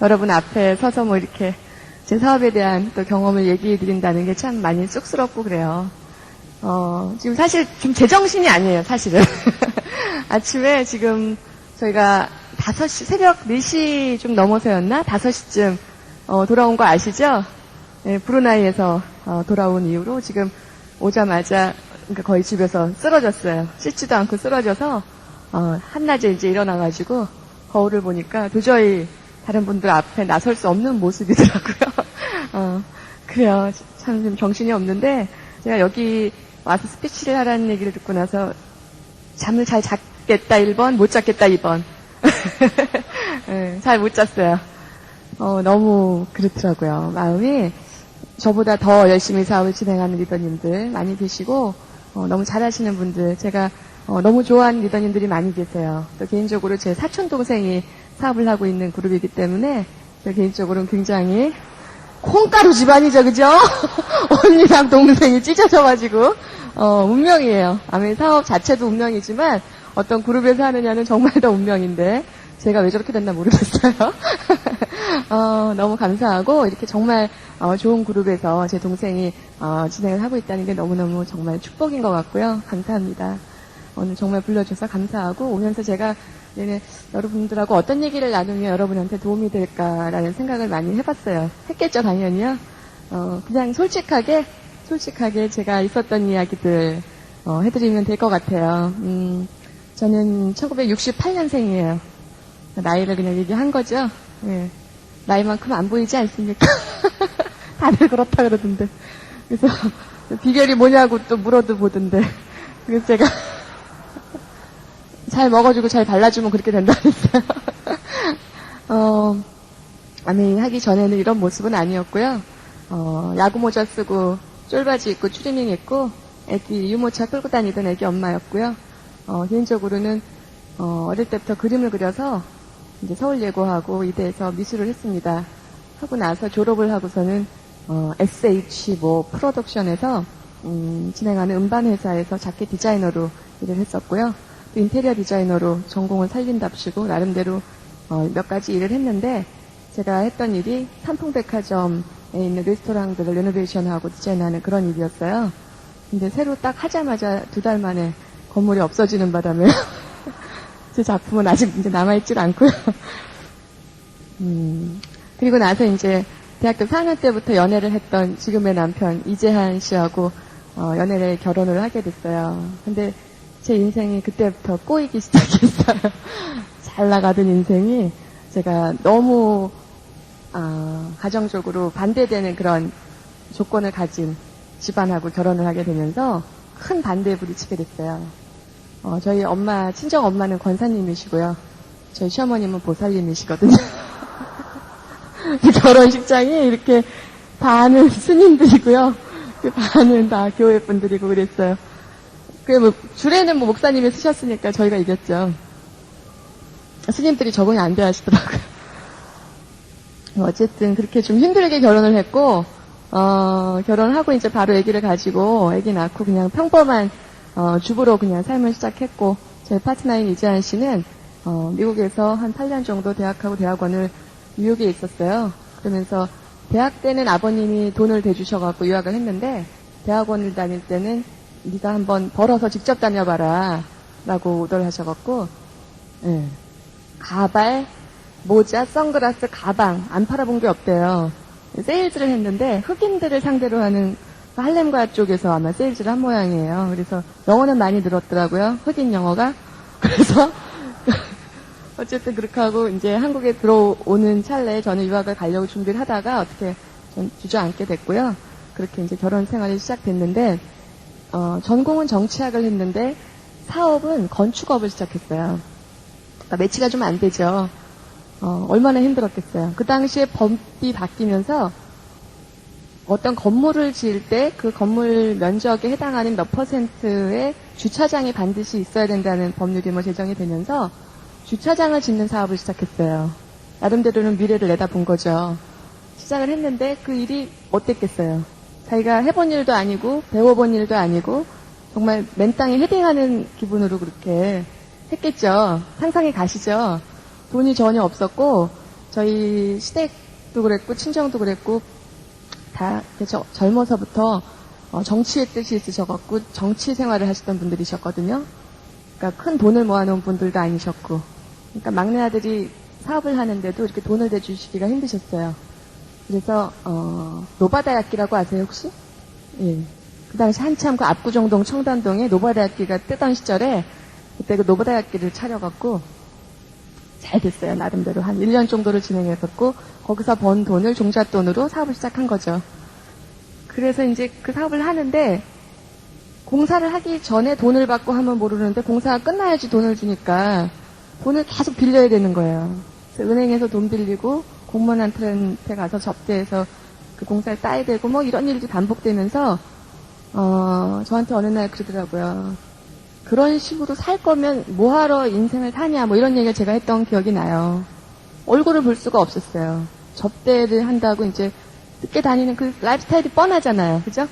여러분 앞에 서서 뭐 이렇게 제 사업에 대한 또 경험을 얘기해 드린다는 게 참 많이 쑥스럽고 그래요. 지금 사실 좀 제정신이 아니에요, 사실은. 아침에 지금 저희가 5시, 새벽 4시 좀 넘어서였나? 5시쯤, 돌아온 거 아시죠? 네, 브루나이에서, 돌아온 이후로 지금 오자마자, 그러니까 거의 집에서 쓰러졌어요. 씻지도 않고 쓰러져서, 한낮에 이제 일어나가지고, 거울을 보니까 도저히 다른 분들 앞에 나설 수 없는 모습이더라고요. 그래요. 참 좀 정신이 없는데, 제가 여기 와서 스피치를 하라는 얘기를 듣고 나서 잠을 잘 잤겠다 1번, 못 잤겠다 2번. 네, 잘 못 잤어요. 너무 그렇더라고요. 마음이 저보다 더 열심히 사업을 진행하는 리더님들 많이 계시고, 너무 잘하시는 분들, 제가 너무 좋아하는 리더님들이 많이 계세요. 또 개인적으로 제 사촌 동생이 사업을 하고 있는 그룹이기 때문에 저 개인적으로는 굉장히 콩가루 집안이죠, 그죠? 언니랑 동생이 찢어져가지고 운명이에요. 아무리 사업 자체도 운명이지만 어떤 그룹에서 하느냐는 정말 더 운명인데 제가 왜 저렇게 됐나 모르겠어요. 너무 감사하고 이렇게 정말 좋은 그룹에서 제 동생이 진행을 하고 있다는 게 너무너무 정말 축복인 것 같고요. 감사합니다. 오늘 정말 불러줘서 감사하고 오면서 제가 여러분들하고 어떤 얘기를 나누면 여러분한테 도움이 될까라는 생각을 많이 해봤어요. 했겠죠, 당연히요. 그냥 솔직하게 제가 있었던 이야기들 해드리면 될 것 같아요. 저는 1968년생이에요. 나이를 그냥 얘기한 거죠. 예. 나이만큼 안 보이지 않습니까? 다들 그렇다 그러던데. 그래서 비결이 뭐냐고 또 물어도 보던데. 그래서 제가 잘 먹어주고 잘 발라주면 그렇게 된다 그랬어요. 아니, 하기 전에는 이런 모습은 아니었고요. 야구 모자 쓰고, 쫄바지 입고, 추리닝 입고, 애기 유모차 끌고 다니던 애기 엄마였고요. 개인적으로는, 어릴 때부터 그림을 그려서, 이제 서울예고하고 이대에서 미술을 했습니다. 하고 나서 졸업을 하고서는, SH 프로덕션에서, 진행하는 음반회사에서 자켓 디자이너로 일을 했었고요. 인테리어 디자이너로 전공을 살린답시고 나름대로 몇 가지 일을 했는데 제가 했던 일이 삼풍백화점에 있는 레스토랑들을 레노베이션하고 디자인하는 그런 일이었어요. 근데 새로 딱 하자마자 2달 만에 건물이 없어지는 바람에 제 작품은 아직 이제 남아있질 않고요. 그리고 나서 이제 대학교 4학년 때부터 연애를 했던 지금의 남편 이재한 씨하고 연애를 결혼을 하게 됐어요. 근데 제 인생이 그때부터 꼬이기 시작했어요. 잘 나가던 인생이 제가 너무 가정적으로 반대되는 그런 조건을 가진 집안하고 결혼을 하게 되면서 큰 반대에 부딪히게 됐어요. 저희 엄마, 친정 엄마는 권사님이시고요. 저희 시어머님은 보살님이시거든요. 결혼식장이 이렇게 반은 스님들이고요. 반은 다 교회 분들이고 그랬어요. 줄에는 목사님이 쓰셨으니까 저희가 이겼죠. 스님들이 적응이 안 돼 하시더라고요. 어쨌든 그렇게 좀 힘들게 결혼을 했고, 결혼하고 이제 바로 아기를 가지고 아기 낳고 그냥 평범한, 주부로 그냥 삶을 시작했고, 제 파트너인 이재한 씨는, 미국에서 한 8년 정도 대학하고 대학원을 뉴욕에 있었어요. 그러면서 대학 때는 아버님이 돈을 대주셔갖고 유학을 했는데, 대학원을 다닐 때는 네가 한번 벌어서 직접 다녀봐라 라고 오더를 하셔갖고 예. 가발, 모자, 선글라스, 가방 안 팔아본 게 없대요. 세일즈를 했는데 흑인들을 상대로 하는 할렘가 쪽에서 아마 세일즈를 한 모양이에요. 그래서 영어는 많이 늘었더라고요. 흑인 영어가. 그래서 어쨌든 그렇게 하고 이제 한국에 들어오는 찰나에 저는 유학을 가려고 준비를 하다가 어떻게 좀 주저앉게 됐고요. 그렇게 이제 결혼 생활이 시작됐는데 전공은 정치학을 했는데 사업은 건축업을 시작했어요. 그러니까 매치가 좀 안 되죠. 얼마나 힘들었겠어요. 그 당시에 법이 바뀌면서 어떤 건물을 지을 때 그 건물 면적에 해당하는 몇 %의 주차장이 반드시 있어야 된다는 법률이 제정이 되면서 주차장을 짓는 사업을 시작했어요. 나름대로는 미래를 내다본 거죠. 시작을 했는데 그 일이 어땠겠어요. 자기가 해본 일도 아니고 배워본 일도 아니고 정말 맨 땅에 헤딩하는 기분으로 그렇게 했겠죠. 상상이 가시죠. 돈이 전혀 없었고 저희 시댁도 그랬고, 친정도 그랬고, 다 젊어서부터 정치의 뜻이 있으셔갖고, 정치 생활을 하시던 분들이셨거든요. 그러니까 큰 돈을 모아놓은 분들도 아니셨고, 그러니까 막내 아들이 사업을 하는데도 이렇게 돈을 대주시기가 힘드셨어요. 그래서, 노바다약기라고 아세요, 혹시? 예. 그 당시 한참 그 압구정동 청담동에 노바다약기가 뜨던 시절에, 그때 그 노바다약기를 차려갖고, 잘 됐어요. 나름대로. 한 1년 정도를 진행했었고, 거기서 번 돈을 종잣돈으로 사업을 시작한 거죠. 그래서 이제 그 사업을 하는데, 공사를 하기 전에 돈을 받고 하면 모르는데, 공사가 끝나야지 돈을 주니까, 돈을 계속 빌려야 되는 거예요. 그래서 은행에서 돈 빌리고, 공무원한테 가서 접대해서 그 공사에 따야 되고, 뭐 이런 일이 반복되면서, 저한테 어느 날 그러더라고요. 그런 식으로 살 거면 뭐하러 인생을 사냐, 뭐 이런 얘기를 제가 했던 기억이 나요. 얼굴을 볼 수가 없었어요. 접대를 한다고 이제 늦게 다니는 그 라이프 스타일이 뻔하잖아요. 그죠?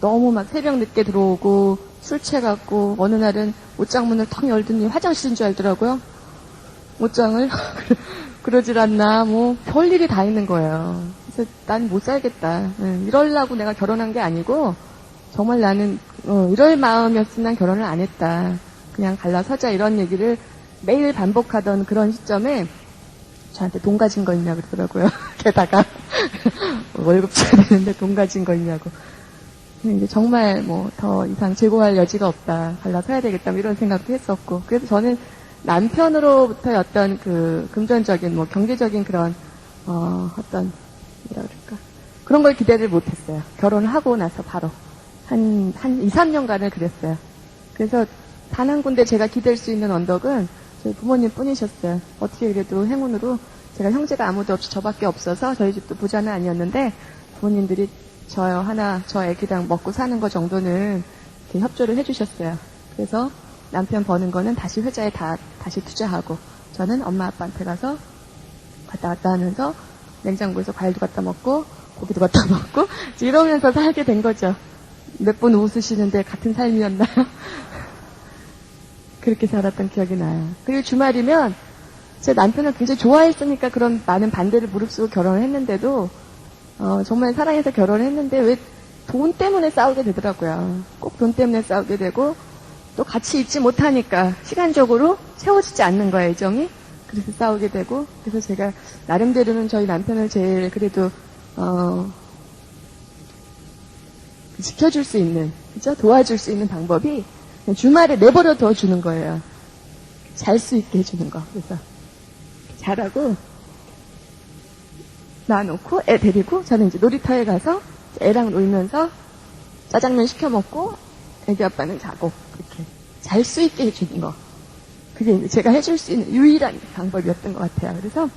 너무 막 새벽 늦게 들어오고 술 취해갖고 어느 날은 옷장 문을 턱 열더니 화장실인 줄 알더라고요. 옷장을. 그러질 않나, 뭐 별일이 다 있는 거예요. 그래서 난 못 살겠다. 이러려고 내가 결혼한 게 아니고 정말 나는 이럴 마음이었으면 난 결혼을 안 했다. 그냥 갈라서자 이런 얘기를 매일 반복하던 그런 시점에 저한테 돈 가진 거 있냐고 그러더라고요. 게다가 월급 줘야 되는데 돈 가진 거 있냐고. 이제 정말 뭐 더 이상 재고할 여지가 없다. 갈라서야 되겠다. 뭐 이런 생각도 했었고. 그래서 저는 남편으로부터의 어떤 그 금전적인 뭐 경제적인 그런 어떤 뭐라 그럴까 그런 걸 기대를 못했어요. 결혼을 하고 나서 바로 한 2, 3년간을 그랬어요. 그래서 단 한 군데 제가 기댈 수 있는 언덕은 저희 부모님 뿐이셨어요. 어떻게 그래도 행운으로 제가 형제가 아무도 없이 저밖에 없어서 저희 집도 부자는 아니었는데 부모님들이 저 애기랑 먹고 사는 거 정도는 이렇게 협조를 해주셨어요. 그래서 남편 버는 거는 다시 회사에 다시 투자하고 저는 엄마 아빠한테 가서 갔다 왔다 하면서 냉장고에서 과일도 갖다 먹고 고기도 갖다 먹고 이러면서 살게 된 거죠. 몇 분 웃으시는데 같은 삶이었나요? 그렇게 살았던 기억이 나요. 그리고 주말이면 제 남편을 굉장히 좋아했으니까 그런 많은 반대를 무릅쓰고 결혼을 했는데도 정말 사랑해서 결혼을 했는데 왜 돈 때문에 싸우게 되더라고요. 꼭 돈 때문에 싸우게 되고 또 같이 있지 못하니까 시간적으로 채워지지 않는 거예요, 애정이. 그래서 싸우게 되고 그래서 제가 나름대로는 저희 남편을 제일 그래도 지켜줄 수 있는, 그죠? 도와줄 수 있는 방법이 주말에 내버려 둬 주는 거예요. 잘 수 있게 해주는 거. 그래서 잘하고 놔놓고 애 데리고 저는 이제 놀이터에 가서 애랑 놀면서 짜장면 시켜 먹고 애기 아빠는 자고 이렇게 잘 수 있게 해주는 거. 그게 이제 제가 해줄 수 있는 유일한 방법이었던 것 같아요. 그래서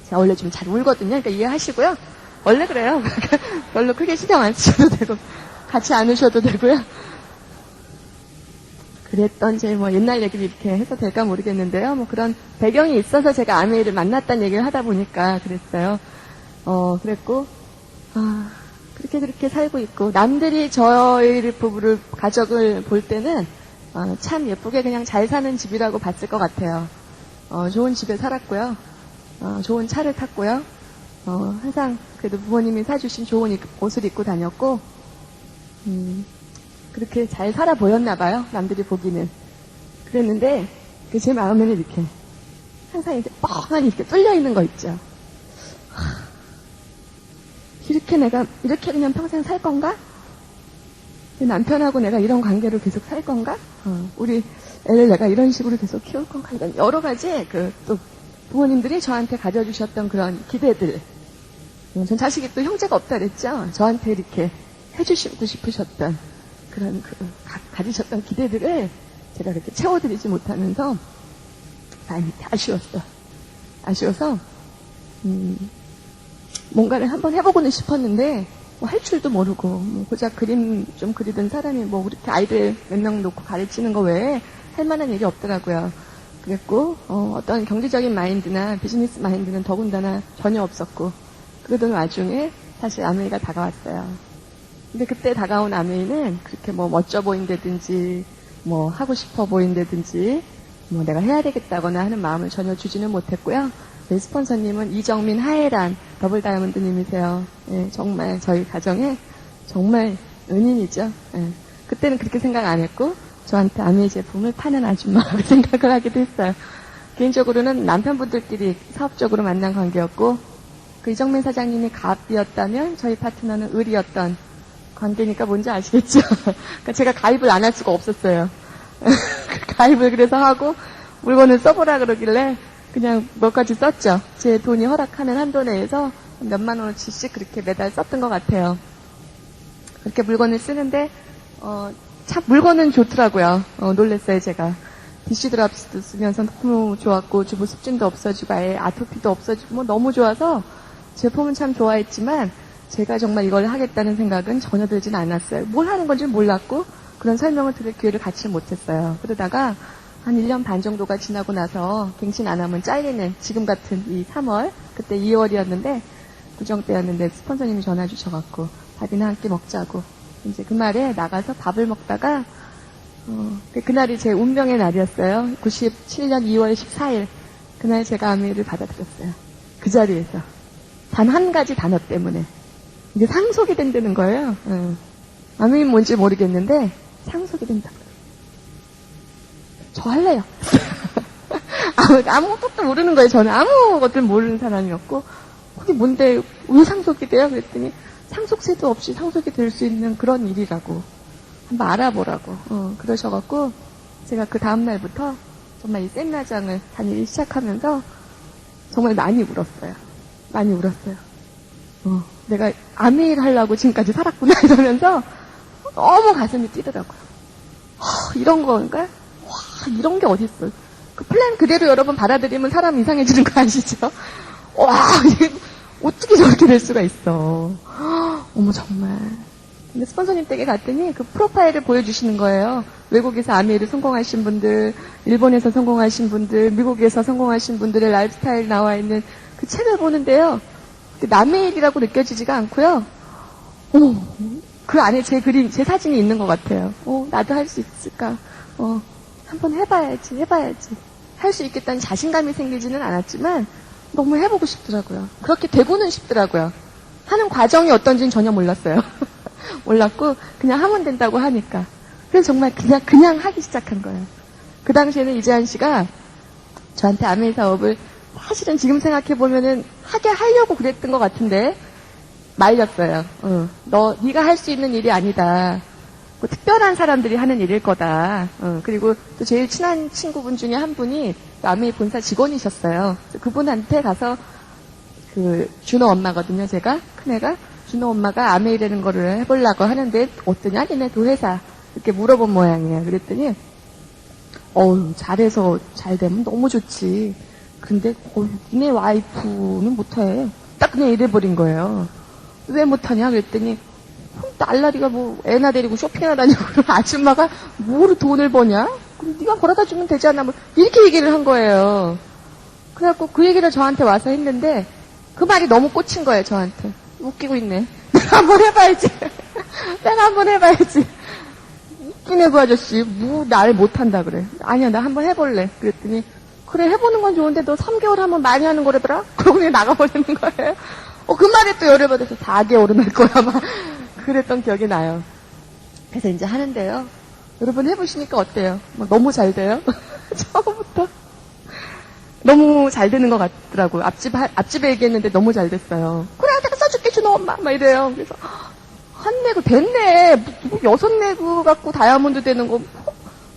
제가 원래 좀 잘 울거든요. 그러니까 이해하시고요. 원래 그래요. 별로 크게 신경 안 쓰셔도 되고 같이 안 우셔도 되고요. 그랬던 제 뭐 옛날 얘기를 이렇게 해서 될까 모르겠는데요. 뭐 그런 배경이 있어서 제가 아내를 만났다는 얘기를 하다 보니까 그랬어요. 그랬고 그렇게 살고 있고 남들이 저희 부부를 가족을 볼 때는 참 예쁘게 그냥 잘 사는 집이라고 봤을 것 같아요. 좋은 집에 살았고요. 좋은 차를 탔고요. 항상 그래도 부모님이 사주신 좋은 옷을 입고 다녔고, 그렇게 잘 살아 보였나 봐요. 남들이 보기는. 그랬는데, 제 마음에는 이렇게, 항상 이렇게 뻥하니 이렇게 뚫려 있는 거 있죠. 이렇게 그냥 평생 살 건가? 남편하고 내가 이런 관계로 계속 살 건가? 우리 애를 내가 이런 식으로 계속 키울 건가? 이런 여러 가지, 또, 부모님들이 저한테 가져주셨던 그런 기대들. 전 자식이 또 형제가 없다 그랬죠. 저한테 이렇게 해주시고 싶으셨던 그런 가지셨던 기대들을 제가 그렇게 채워드리지 못하면서 많이 아쉬워서 뭔가를 한번 해보고는 싶었는데 뭐 할 줄도 모르고 뭐 고작 그림 좀 그리던 사람이 뭐 그렇게 아이들 몇 명 놓고 가르치는 거 외에 할 만한 일이 없더라고요. 그랬고 어떤 경제적인 마인드나 비즈니스 마인드는 더군다나 전혀 없었고 그러던 와중에 사실 아메이가 다가왔어요. 근데 그때 다가온 아메이는 그렇게 뭐 멋져 보인다든지 뭐 하고 싶어 보인다든지 뭐 내가 해야 되겠다거나 하는 마음을 전혀 주지는 못했고요. 저희 스폰서님은 이정민 하혜란 더블 다이아몬드님이세요. 예, 정말 저희 가정에 정말 은인이죠. 예. 그때는 그렇게 생각 안 했고 저한테 아메이 제품을 파는 아줌마라고 생각을 하기도 했어요. 개인적으로는 남편분들끼리 사업적으로 만난 관계였고 그 이정민 사장님이 갑이었다면 저희 파트너는 을이었던 관계니까 뭔지 아시겠죠? 그러니까 제가 가입을 안 할 수가 없었어요. 가입을 그래서 하고 물건을 써보라 그러길래 그냥 몇 가지 썼죠. 제 돈이 허락하는 한도 내에서 몇만 원어치씩 그렇게 매달 썼던 것 같아요. 그렇게 물건을 쓰는데 참 물건은 좋더라고요. 놀랬어요 제가. 디시드랍스도 쓰면서 너무 좋았고 주부 습진도 없어지고 아예 아토피도 없어지고 뭐 너무 좋아서 제품은 참 좋아했지만 제가 정말 이걸 하겠다는 생각은 전혀 들진 않았어요. 뭘 하는 건지 몰랐고 그런 설명을 들을 기회를 갖지 못했어요. 그러다가 한 1년 반 정도가 지나고 나서 갱신 안 하면 잘리는 지금 같은 이 3월 그때 2월이었는데 구정 때였는데 스폰서님이 전화 주셔갖고 밥이나 함께 먹자고 이제 그 말에 나가서 밥을 먹다가 그날이 제 운명의 날이었어요. 97년 2월 14일 그날 제가 아메이를 받아들였어요. 그 자리에서 단 한 가지 단어 때문에 이게 상속이 된다는 거예요. 아메이는 뭔지 모르겠는데 상속이 된다고. 저 할래요. 아무것도 모르는 거예요. 저는 아무것도 모르는 사람이었고 그게 뭔데 왜 상속이 돼요? 그랬더니 상속세도 없이 상속이 될 수 있는 그런 일이라고 한번 알아보라고 그러셔갖고 제가 그 다음날부터 정말 이 쌤나장을 다니기 시작하면서 정말 많이 울었어요. 많이 울었어요. 내가 아메이를 하려고 지금까지 살았구나 이러면서 너무 가슴이 뛰더라고요. 이런 건가? 와, 이런 게 어딨어. 그 플랜 그대로 여러분 받아들이면 사람 이상해지는 거 아시죠? 와, 어떻게 저렇게 될 수가 있어. 어머, 정말. 근데 스폰서님 댁에 갔더니 그 프로파일을 보여주시는 거예요. 외국에서 아메이를 성공하신 분들, 일본에서 성공하신 분들, 미국에서 성공하신 분들의 라이프스타일 나와 있는 그 책을 보는데요. 남의 일이라고 느껴지지가 않고요. 그 안에 제 그림, 제 사진이 있는 것 같아요. 나도 할 수 있을까? 한번 해봐야지. 할 수 있겠다는 자신감이 생기지는 않았지만 너무 해보고 싶더라고요. 그렇게 되고는 싶더라고요. 하는 과정이 어떤지는 전혀 몰랐어요. 몰랐고 그냥 하면 된다고 하니까. 그래서 정말 그냥 하기 시작한 거예요. 그 당시에는 이재한 씨가 저한테 아메이 사업을 사실은 지금 생각해보면은 하게 하려고 그랬던 것 같은데 말렸어요. 네가 할 수 있는 일이 아니다. 뭐 특별한 사람들이 하는 일일 거다. 그리고 또 제일 친한 친구분 중에 한 분이 아메이 본사 직원이셨어요. 그분한테 가서 그 준호 엄마거든요. 제가 큰애가 준호 엄마가 아메이라는 거를 해보려고 하는데 어떠냐? 니네 도 회사 이렇게 물어본 모양이에요. 그랬더니 잘해서 잘 되면 너무 좋지. 근데 니네 와이프는 못해. 딱 그냥 이래버린 거예요. 왜 못하냐 그랬더니 날라리가 뭐 애나 데리고 쇼핑하러 다니고 그런 아줌마가 뭐로 돈을 버냐? 그럼 네가 벌어다 주면 되지 않나? 뭐 이렇게 얘기를 한 거예요. 그래갖고 그 얘기를 저한테 와서 했는데 그 말이 너무 꽂힌 거예요. 저한테. 웃기고 있네. 내가 한번 해봐야지. 내가 한번 해봐야지. 웃기네 그 아저씨. 뭐 나를 못한다 그래. 아니야 나 한번 해볼래. 그랬더니 그래 해보는 건 좋은데 너 3개월 하면 많이 하는 거라더라? 그러고 그냥 나가버리는 거예요. 그 말에 또 열을 받아서 4개월은 할 거야 막 그랬던 기억이 나요. 그래서 이제 하는데요. 여러분 해보시니까 어때요? 너무 잘 돼요? 처음부터 너무 잘 되는 것 같더라고요. 앞집에 얘기했는데 너무 잘 됐어요. 그래 내가 써줄게 준호 엄마 막 이래요. 그래서 한 내구 됐네. 뭐 6내구 갖고 다이아몬드 되는 거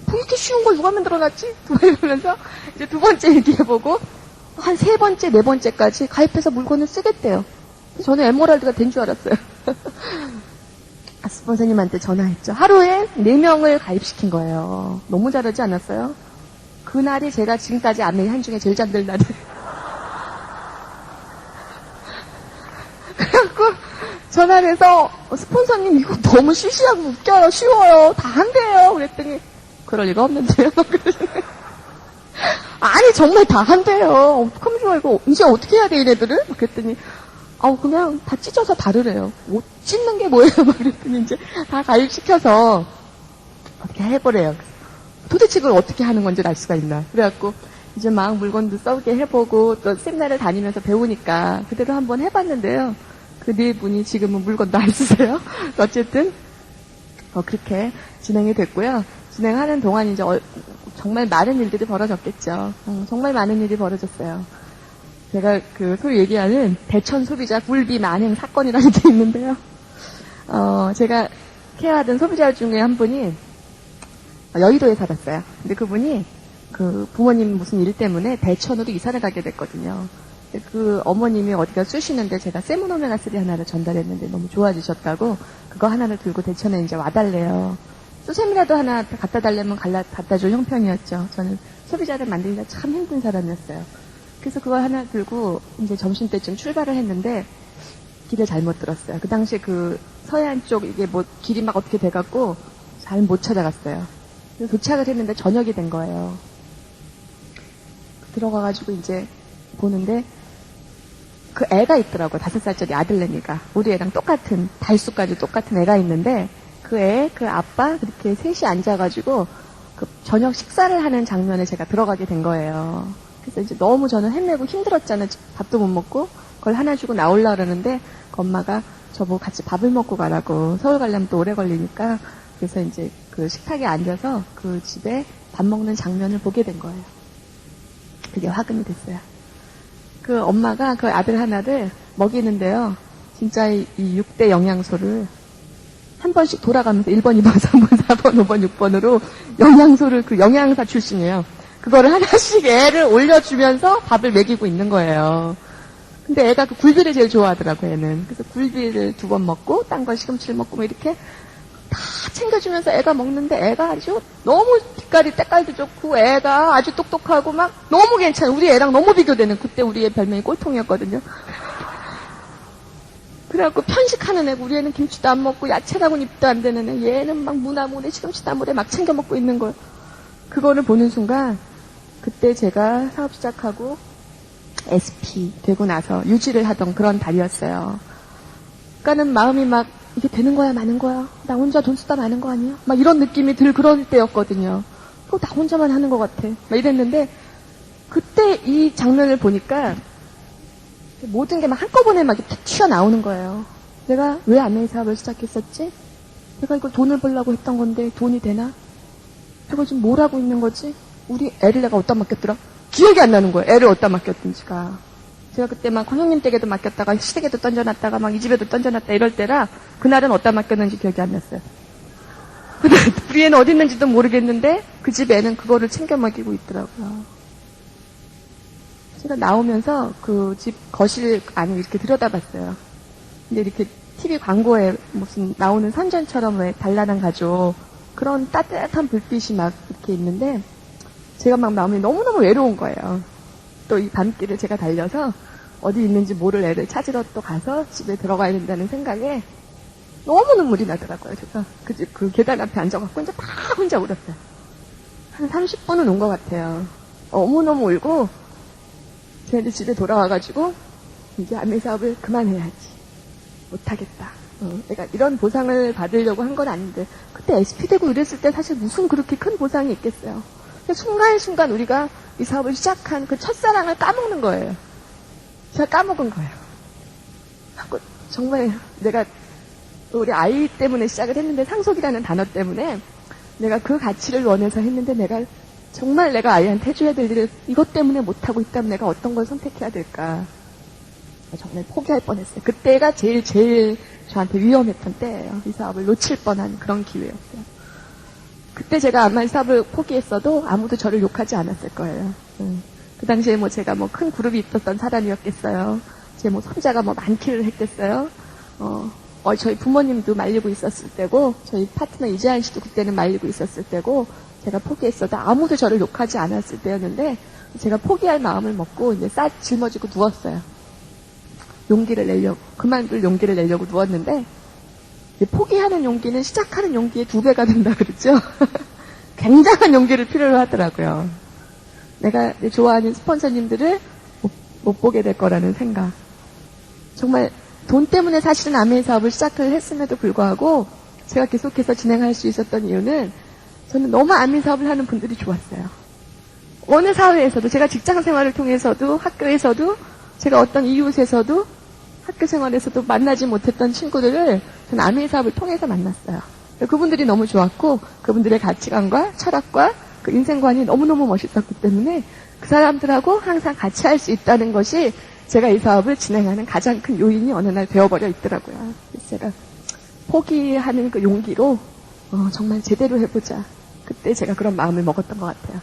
뭐 이렇게 쉬운 걸 누가 만들어놨지? 이러면서 이제 두 번째 얘기해보고 한 3번째, 4번째까지 가입해서 물건을 쓰겠대요. 저는 에메랄드가 된 줄 알았어요. 스폰서님한테 전화했죠. 하루에 4명을 가입시킨 거예요. 너무 잘하지 않았어요? 그날이 제가 지금까지 아메이 한 중에 제일 잠들 날이에요. 그래갖고 전화를 해서 스폰서님 이거 너무 시시하고 웃겨요. 쉬워요. 다 한대요. 그랬더니 그럴 리가 없는데요. 아니 정말 다 한대요. 어떡하면 좋아 이거 이제 어떻게 해야 돼 얘네들을? 그랬더니 그냥 다 찢어서 다르래요. 못 찢는 게 뭐예요? 막 그랬더니 이제 다 가입시켜서 어떻게 해보래요. 도대체 그걸 어떻게 하는 건지 알 수가 있나. 그래갖고 이제 막 물건도 써게 해보고 또 세미나를 다니면서 배우니까 그대로 한번 해봤는데요. 그 네 분이 지금은 물건도 안 쓰세요. 어쨌든 그렇게 진행이 됐고요. 진행하는 동안 이제 정말 많은 일들이 벌어졌겠죠. 정말 많은 일이 벌어졌어요. 제가 그 소위 얘기하는 대천 소비자 굴비 만행 사건이라는 게 있는데요. 제가 케어하던 소비자 중에 한 분이 여의도에 살았어요. 근데 그분이 그 부모님 무슨 일 때문에 대천으로 이사를 가게 됐거든요. 그 어머님이 어디가 쑤시는데 제가 세모노메가3 하나를 전달했는데 너무 좋아지셨다고 그거 하나를 들고 대천에 이제 와달래요. 수세미라도 하나 갖다 달래면 갖다 줄 형편이었죠. 저는 소비자를 만들기가 참 힘든 사람이었어요. 그래서 그걸 하나 들고 이제 점심때쯤 출발을 했는데 길을 잘못 들었어요. 그 당시에 그 서해안 쪽 이게 뭐 길이 막 어떻게 돼갖고 잘 못 찾아갔어요. 그래서 도착을 했는데 저녁이 된 거예요. 들어가가지고 이제 보는데 그 애가 있더라고요. 5살짜리 아들내미가. 우리 애랑 똑같은, 달수까지 똑같은 애가 있는데 그 애, 그 아빠 그렇게 셋이 앉아가지고 그 저녁 식사를 하는 장면에 제가 들어가게 된 거예요. 그래서 이제 너무 저는 헤매고 힘들었잖아요. 밥도 못 먹고 그걸 하나 주고 나오려고 그러는데 그 엄마가 저보고 같이 밥을 먹고 가라고. 서울 가려면 또 오래 걸리니까. 그래서 이제 그 식탁에 앉아서 그 집에 밥 먹는 장면을 보게 된 거예요. 그게 화근이 됐어요. 그 엄마가 그 아들 하나를 먹이는데요. 진짜 이 6대 영양소를 한 번씩 돌아가면서 1번, 2번, 3번, 4번, 5번, 6번으로 영양소를 그 영양사 출신이에요. 그거를 하나씩 애를 올려주면서 밥을 먹이고 있는 거예요. 근데 애가 그 굴비를 제일 좋아하더라고요, 애는. 그래서 굴비를 2번 먹고, 딴 거 시금치를 먹고, 뭐 이렇게 다 챙겨주면서 애가 먹는데 애가 아주 너무 빛깔이 때깔도 좋고 애가 아주 똑똑하고 막 너무 괜찮아. 우리 애랑 너무 비교되는 그때 우리 애 별명이 꼴통이었거든요. 그래갖고 편식하는 애고 우리 애는 김치도 안 먹고 야채라고는 입도 안 되는 애. 얘는 막 무나물에 시금치 나물에 막 챙겨 먹고 있는 걸. 그거를 보는 순간 그때 제가 사업 시작하고 SP 되고 나서 유지를 하던 그런 달이었어요. 그러니까는 마음이 막 이게 되는 거야 마는 거야? 나 혼자 돈 쓰다 마는 거 아니야? 막 이런 느낌이 들 그런 때였거든요. 나 혼자만 하는 것 같아. 막 이랬는데 그때 이 장면을 보니까 모든 게 막 한꺼번에 막 이렇게 튀어나오는 거예요. 내가 왜 아메이 사업을 시작했었지? 내가 이걸 돈을 벌려고 했던 건데 돈이 되나? 내가 지금 뭘 하고 있는 거지? 우리 애를 내가 어디다 맡겼더라? 기억이 안 나는 거예요. 애를 어디다 맡겼든지가. 제가 그때 막 권형님 댁에도 맡겼다가 시댁에도 던져놨다가 막 이 집에도 던져놨다 이럴 때라 그날은 어디다 맡겼는지 기억이 안 났어요. 근데 우리 애는 어디 있는지도 모르겠는데 그 집 애는 그거를 챙겨 먹이고 있더라고요. 제가 나오면서 그 집 거실 안을 이렇게 들여다봤어요. 근데 이렇게 TV 광고에 무슨 나오는 선전처럼 왜 단란한 가족 그런 따뜻한 불빛이 막 이렇게 있는데 제가 막 마음이 너무너무 외로운 거예요. 또 이 밤길을 제가 달려서 어디 있는지 모를 애를 찾으러 또 가서 집에 들어가야 된다는 생각에 너무 눈물이 나더라고요. 제가 그 집 그 계단 앞에 앉아갖고 이제 다 혼자 울었어요. 한 30분은 온 것 같아요. 너무너무 울고 제가 이제 집에 돌아와가지고 이제 아메 사업을 그만해야지. 못하겠다. 내가 이런 보상을 받으려고 한 건 아닌데 그때 SP 되고 이랬을 때 사실 무슨 그렇게 큰 보상이 있겠어요. 순간순간 우리가 이 사업을 시작한 그 첫사랑을 까먹는 거예요. 제가 까먹은 거예요. 정말 내가 우리 아이 때문에 시작을 했는데 상속이라는 단어 때문에 내가 그 가치를 원해서 했는데 내가 정말 내가 아이한테 해줘야 될 일을 이것 때문에 못하고 있다면 내가 어떤 걸 선택해야 될까. 정말 포기할 뻔했어요. 그때가 제일 저한테 위험했던 때예요. 이 사업을 놓칠 뻔한 그런 기회였어요. 그때 제가 아마 이 사업을 포기했어도 아무도 저를 욕하지 않았을 거예요. 그 당시에 뭐 제가 뭐 큰 그룹이 있었던 사람이었겠어요. 제 뭐 손자가 뭐 많기를 했겠어요. 저희 부모님도 말리고 있었을 때고, 저희 파트너 이재한 씨도 그때는 말리고 있었을 때고, 제가 포기했어도 아무도 저를 욕하지 않았을 때였는데, 제가 포기할 마음을 먹고 이제 짊어지고 누웠어요. 용기를 내려고, 그만둘 용기를 내려고 누웠는데, 포기하는 용기는 시작하는 용기의 2배가 된다 그러죠. 굉장한 용기를 필요로 하더라고요. 내가 좋아하는 스폰서님들을 못 보게 될 거라는 생각. 정말 돈 때문에 사실은 아메이 사업을 시작을 했음에도 불구하고 제가 계속해서 진행할 수 있었던 이유는 저는 너무 아메이 사업을 하는 분들이 좋았어요. 어느 사회에서도 제가 직장 생활을 통해서도 학교에서도 제가 어떤 이웃에서도 학교 생활에서도 만나지 못했던 친구들을 저는 아미의 사업을 통해서 만났어요. 그분들이 너무 좋았고 그분들의 가치관과 철학과 그 인생관이 너무너무 멋있었기 때문에 그 사람들하고 항상 같이 할 수 있다는 것이 제가 이 사업을 진행하는 가장 큰 요인이 어느 날 되어버려 있더라고요. 그래서 제가 포기하는 그 용기로 정말 제대로 해보자. 그때 제가 그런 마음을 먹었던 것 같아요.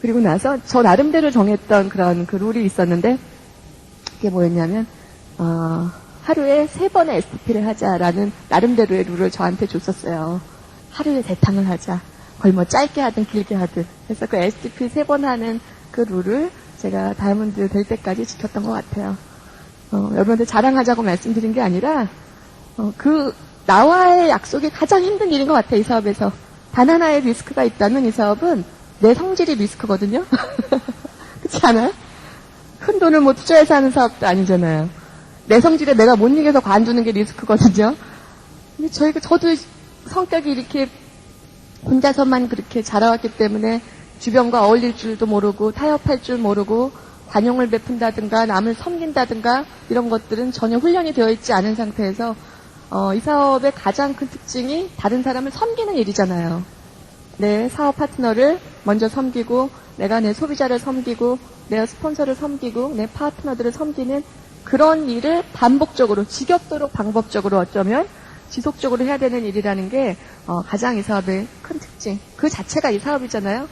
그리고 나서 저 나름대로 정했던 그런 그 룰이 있었는데 그게 뭐였냐면 하루에 3번의 STP를 하자라는 나름대로의 룰을 저한테 줬었어요. 하루에 3탕을 하자. 거의 뭐 짧게 하든 길게 하든. 그래서 그 STP 3번 하는 그 룰을 제가 다이아몬드 될 때까지 지켰던 것 같아요. 여러분한테 자랑하자고 말씀드린 게 아니라 나와의 약속이 가장 힘든 일인 것 같아요. 이 사업에서. 단 하나의 리스크가 있다면 이 사업은 내 성질이 리스크거든요. 그렇지 않아요? 큰 돈을 뭐 투자해서 하는 사업도 아니잖아요. 내 성질에 내가 못 이겨서 관두는 게 리스크거든요. 근데 저도 성격이 이렇게 혼자서만 그렇게 자라왔기 때문에 주변과 어울릴 줄도 모르고 타협할 줄 모르고 관용을 베푼다든가 남을 섬긴다든가 이런 것들은 전혀 훈련이 되어 있지 않은 상태에서 이 사업의 가장 큰 특징이 다른 사람을 섬기는 일이잖아요. 내 사업 파트너를 먼저 섬기고 내가 내 소비자를 섬기고 내 스폰서를 섬기고 내 파트너들을 섬기는 그런 일을 반복적으로 지겹도록 방법적으로 어쩌면 지속적으로 해야 되는 일이라는 게 가장 이 사업의 큰 특징. 그 자체가 이 사업이잖아요.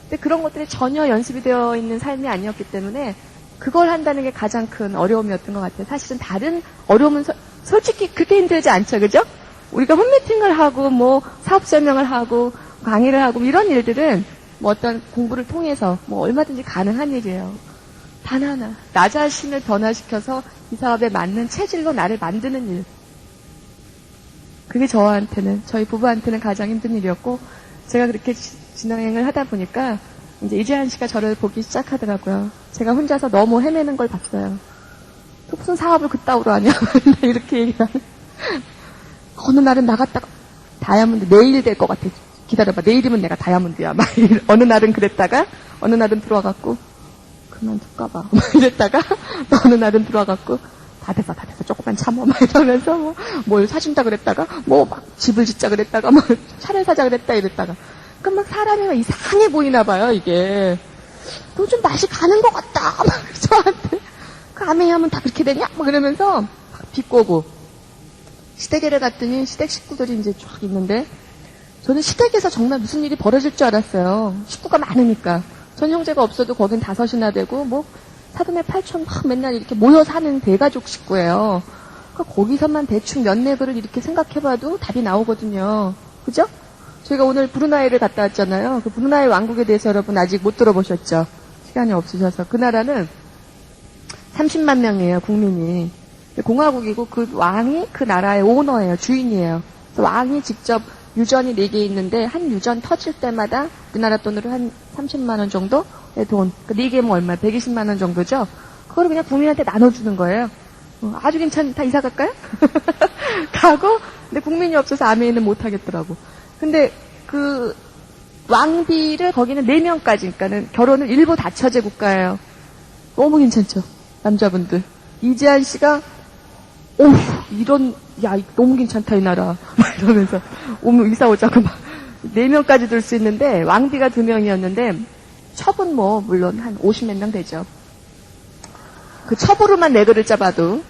근데 그런 것들이 전혀 연습이 되어 있는 삶이 아니었기 때문에 그걸 한다는 게 가장 큰 어려움이었던 것 같아요. 사실은 다른 어려움은 솔직히 그렇게 힘들지 않죠. 그죠? 우리가 홈미팅을 하고 뭐 사업 설명을 하고 강의를 하고 이런 일들은 뭐 어떤 공부를 통해서 뭐 얼마든지 가능한 일이에요. 단 하나. 나 자신을 변화시켜서 이 사업에 맞는 체질로 나를 만드는 일. 그게 저희 부부한테는 가장 힘든 일이었고, 제가 그렇게 진행을 하다 보니까, 이제 이재한 씨가 저를 보기 시작하더라고요. 제가 혼자서 너무 헤매는 걸 봤어요. 또 무슨 사업을 그따위로 하냐. 이렇게 얘기하는. 어느 날은 나갔다가, 다이아몬드 내일 될 것 같아. 기다려봐. 내일이면 내가 다이아몬드야. 막 어느 날은 그랬다가, 어느 날은 들어와갖고, 그만둘까봐. 이랬다가, 또 어느 날은 들어와갖고, 다 됐어. 조금만 참아. 막 이러면서, 뭘 사준다 그랬다가, 막 집을 짓자 그랬다가, 차를 사자 그랬다 이랬다가. 그럼 막 사람이 막 이상해 보이나 봐요, 이게. 너 좀 맛이 가는 것 같다. 막 저한테. 그 아메이 하면 다 그렇게 되냐? 막 이러면서, 막 비꼬고. 시댁에 갔더니 시댁 식구들이 이제 쫙 있는데, 저는 시댁에서 정말 무슨 일이 벌어질 줄 알았어요. 식구가 많으니까. 전 형제가 없어도 거긴 5이나 되고, 사돈의 8촌 막 맨날 이렇게 모여 사는 대가족 식구예요. 그러니까 거기서만 대충 연례그를 이렇게 생각해봐도 답이 나오거든요. 그죠? 저희가 오늘 브루나이를 갔다 왔잖아요. 그 브루나이 왕국에 대해서 여러분 아직 못 들어보셨죠? 시간이 없으셔서. 그 나라는 30만 명이에요, 국민이. 공화국이고 그 왕이 그 나라의 오너예요, 주인이에요. 그래서 왕이 직접 유전이 4개 있는데 한 유전 터질 때마다 우리나라 돈으로 한 30만 원 정도의 돈. 그 4개면 얼마? 120만 원 정도죠? 그거를 그냥 국민한테 나눠주는 거예요. 아주 괜찮다. 이사 갈까요? 가고, 근데 국민이 없어서 아메이는 못 하겠더라고. 근데 그 왕비를 거기는 4명까지, 그러니까는 결혼을 일부 다처제 국가예요. 너무 괜찮죠? 남자분들. 이재한 씨가 너무 괜찮다, 이 나라. 막 이러면서, 이사 오자고 막, 4명까지 둘 수 있는데, 왕비가 2명이었는데, 첩은 물론 한 50몇 명 되죠. 그 첩으로만 4그릇 잡아도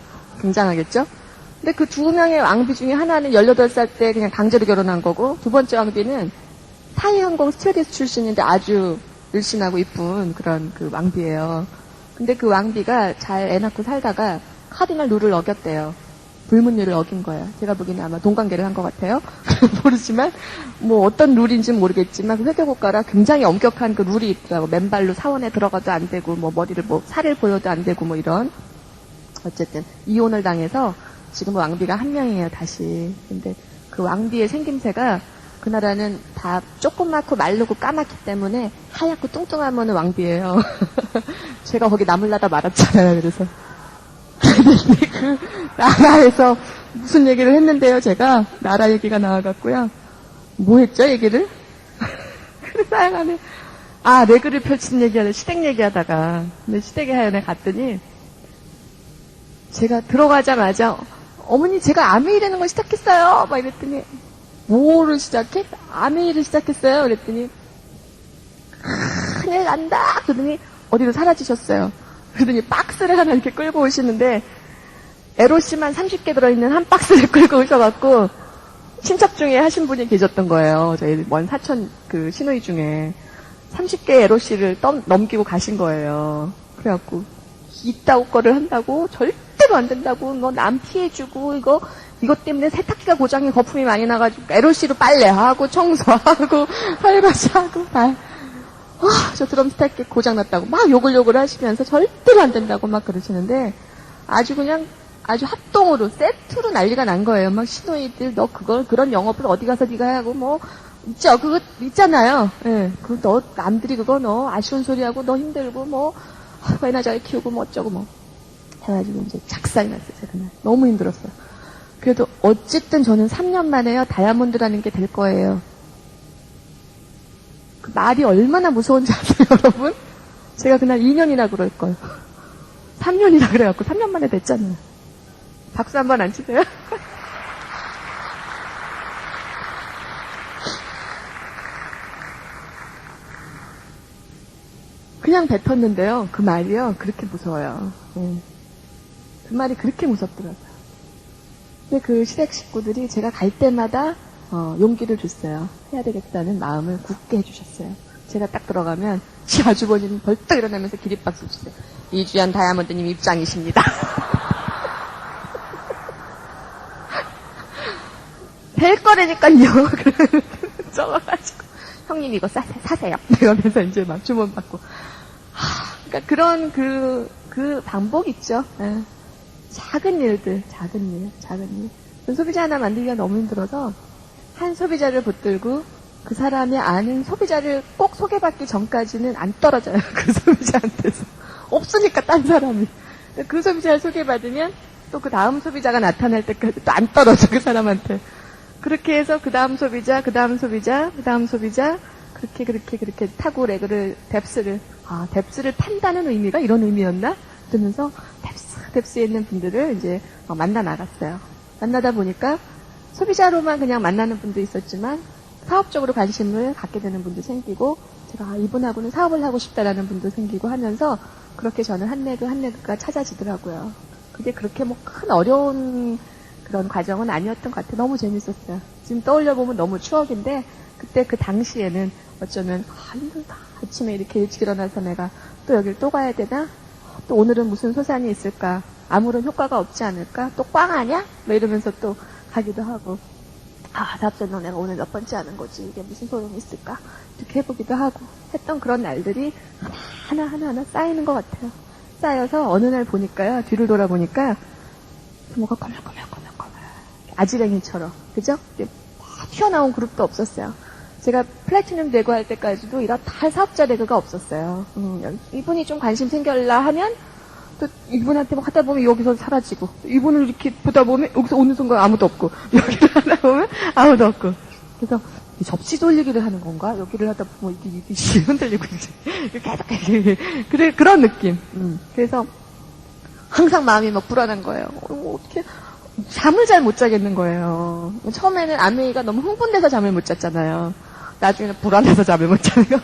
굉장하겠죠? 근데 그 2명의 왕비 중에 하나는 18살 때 그냥 강제로 결혼한 거고, 2번째 왕비는 타이항공 스튜어디스 출신인데 아주 늘씬하고 이쁜 그런 그 왕비예요. 근데 그 왕비가 잘 애 낳고 살다가, 카디널 룰을 어겼대요. 불문율을 어긴 거예요. 제가 보기에는 아마 동관계를 한 것 같아요. 모르지만 어떤 룰인지는 모르겠지만 그 회계국가라 굉장히 엄격한 그 룰이 있더라고. 맨발로 사원에 들어가도 안 되고 머리를 살을 보여도 안 되고 이런. 어쨌든 이혼을 당해서 지금 왕비가 1명이에요, 다시. 근데 그 왕비의 생김새가 그 나라는 다 조그맣고 마르고 까맣기 때문에 하얗고 뚱뚱하면 왕비예요. 제가 거기 남을라다 말았잖아요. 그래서 그 나라에서 무슨 얘기를 했는데요, 제가. 나라 얘기가 나와갖고요. 뭐 했죠, 얘기를? 그래서 하여간에 레그를 펼친 시댁 얘기하다가, 근데 시댁에 하연에 갔더니, 제가 들어가자마자, 어머니 제가 아메이라는 걸 시작했어요. 막 이랬더니, 뭐를 시작해? 아메이를 시작했어요. 그랬더니, 큰일 난다. 그러더니, 어디로 사라지셨어요. 그러더니 박스를 하나 이렇게 끌고 오시는데, 에로씨만 30개 들어있는 한 박스를 끌고 오셔갖고, 친척 중에 하신 분이 계셨던 거예요. 저희 먼 사촌 시누이 중에. 30개 에로씨를 넘기고 가신 거예요. 그래갖고, 이따오 거를 한다고? 절대로 안 된다고. 너 남 피해주고, 이것 때문에 세탁기가 고장이 거품이 많이 나가지고, 에로씨로 빨래하고, 청소하고, 설거지하고, 저 드럼 세탁기 고장났다고 막 욕을 하시면서 절대로 안 된다고 막 그러시는데, 아주 합동으로, 세트로 난리가 난 거예요. 막 시누이들, 너 그런 영업을 어디 가서 네가 하고, 뭐, 있죠. 그거 있잖아요. 예. 너, 남들이 너 아쉬운 소리 하고, 너 힘들고, 뭐, 애나 잘 키우고, 뭐 어쩌고, 뭐. 해가지고 이제 작살이 났어요, 제가. 너무 힘들었어요. 그래도 어쨌든 저는 3년 만에요, 다이아몬드라는 게 될 거예요. 그 말이 얼마나 무서운지 아세요, 여러분? 제가 그날 2년이나 그럴 거예요. 3년이나 그래갖고 3년 만에 됐잖아요. 박수 한번 안 치세요? 그냥 뱉었는데요. 그 말이요. 그렇게 무서워요. 그 말이 그렇게 무섭더라고요. 근데 그 시댁 식구들이 제가 갈 때마다 용기를 줬어요. 해야 되겠다는 마음을 굳게 해주셨어요. 제가 딱 들어가면 아주버님이 벌떡 일어나면서 기립박수 주세요. 이주연 다이아몬드님 입장이십니다. 될 거라니까요. 적어가지고 형님 이거 사세요. 이러면서 이제 막 주문받고. 그러니까 그런 그 반복 있죠. 작은 일들, 작은 일. 소비자 하나 만들기가 너무 힘들어서 한 소비자를 붙들고 그 사람이 아는 소비자를 꼭 소개받기 전까지는 안 떨어져요. 그 소비자한테서. 없으니까 딴 사람이. 그 소비자를 소개받으면 또 그 다음 소비자가 나타날 때까지 또 안 떨어져, 그 사람한테. 그렇게 해서 그 다음 소비자, 그렇게 타고 뎁스를 판다는 의미가 이런 의미였나? 그러면서 뎁스에 있는 분들을 이제 만나 나갔어요. 만나다 보니까 소비자로만 그냥 만나는 분도 있었지만 사업적으로 관심을 갖게 되는 분도 생기고, 제가 이분하고는 사업을 하고 싶다라는 분도 생기고 하면서 그렇게 저는 한 레그가 찾아지더라고요. 그게 그렇게 뭐 큰 어려운 그런 과정은 아니었던 것 같아요. 너무 재밌었어요. 지금 떠올려보면 너무 추억인데, 그때 그 당시에는 어쩌면 힘들다. 아침에 이렇게 일찍 일어나서 내가 또 여길 또 가야 되나? 또 오늘은 무슨 소산이 있을까? 아무런 효과가 없지 않을까? 또 꽝 아냐? 뭐 이러면서 또 가기도 하고, 답변도 내가 오늘 몇 번째 하는 거지. 이게 무슨 소용이 있을까? 이렇게 해보기도 하고 했던 그런 날들이 하나 쌓이는 것 같아요. 쌓여서 어느 날 보니까요, 뒤를 돌아보니까 뭐가 거mel거멜 아지랭이처럼, 그죠? 막 튀어나온 그룹도 없었어요. 제가 플래티넘 레그 할 때까지도 이런 다 사업자 레그가 없었어요. 이분이 좀 관심 생겨라 하면 또 이분한테 막 하다 보면 여기서 사라지고, 이분을 이렇게 보다 보면 여기서 오는 순간 아무도 없고, 여기를 하다 보면 아무도 없고. 그래서 접시 돌리기를 하는 건가? 여기를 하다 보면 이게 흔들리고 이제 계속 그런 느낌. 그래서 항상 마음이 막 불안한 거예요. 어떻게 잠을 잘 못 자겠는 거예요. 처음에는 아메이가 너무 흥분돼서 잠을 못 잤잖아요. 나중에는 불안해서 잠을 못 자는 거예요.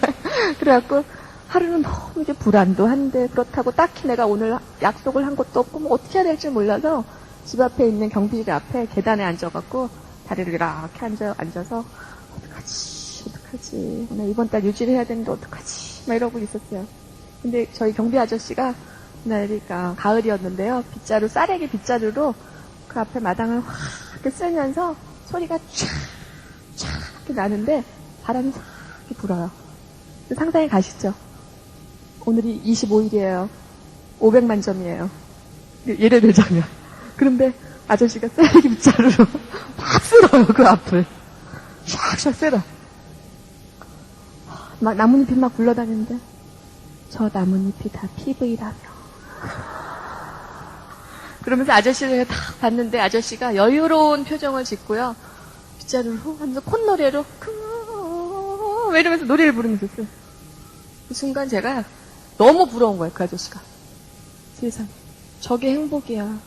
그래갖고 하루는 너무 이제 불안도 한데, 그렇다고 딱히 내가 오늘 약속을 한 것도 없고 뭐 어떻게 해야 될지 몰라서 집 앞에 있는 경비실 앞에 계단에 앉아갖고 다리를 이렇게 앉아서 어떡하지 나 이번 달 유지를 해야 되는데 어떡하지 막 이러고 있었어요. 근데 저희 경비 아저씨가 그러니까 가을이었는데요, 쌀에기 빗자루로 그 앞에 마당을 확 이렇게 쓸면서 소리가 쫙 이렇게 나는데 바람이 싹 이렇게 불어요. 상상이 가시죠? 오늘이 25일이에요. 500만 점이에요. 예를 들자면. 그런데 아저씨가 쌀기 빗자루로 막 쓸어요, 그 앞을. 샥샥 쓸어. 막 나뭇잎이 막 굴러다니는데, 저 나뭇잎이 다 PV라며. 그러면서 아저씨를 딱 봤는데, 아저씨가 여유로운 표정을 짓고요, 빗자루로 하면서 콧노래로 왜 이러면서 노래를 부르면서 써요. 그 순간 제가 너무 부러운 거예요, 그 아저씨가. 세상에. 저게 행복이야.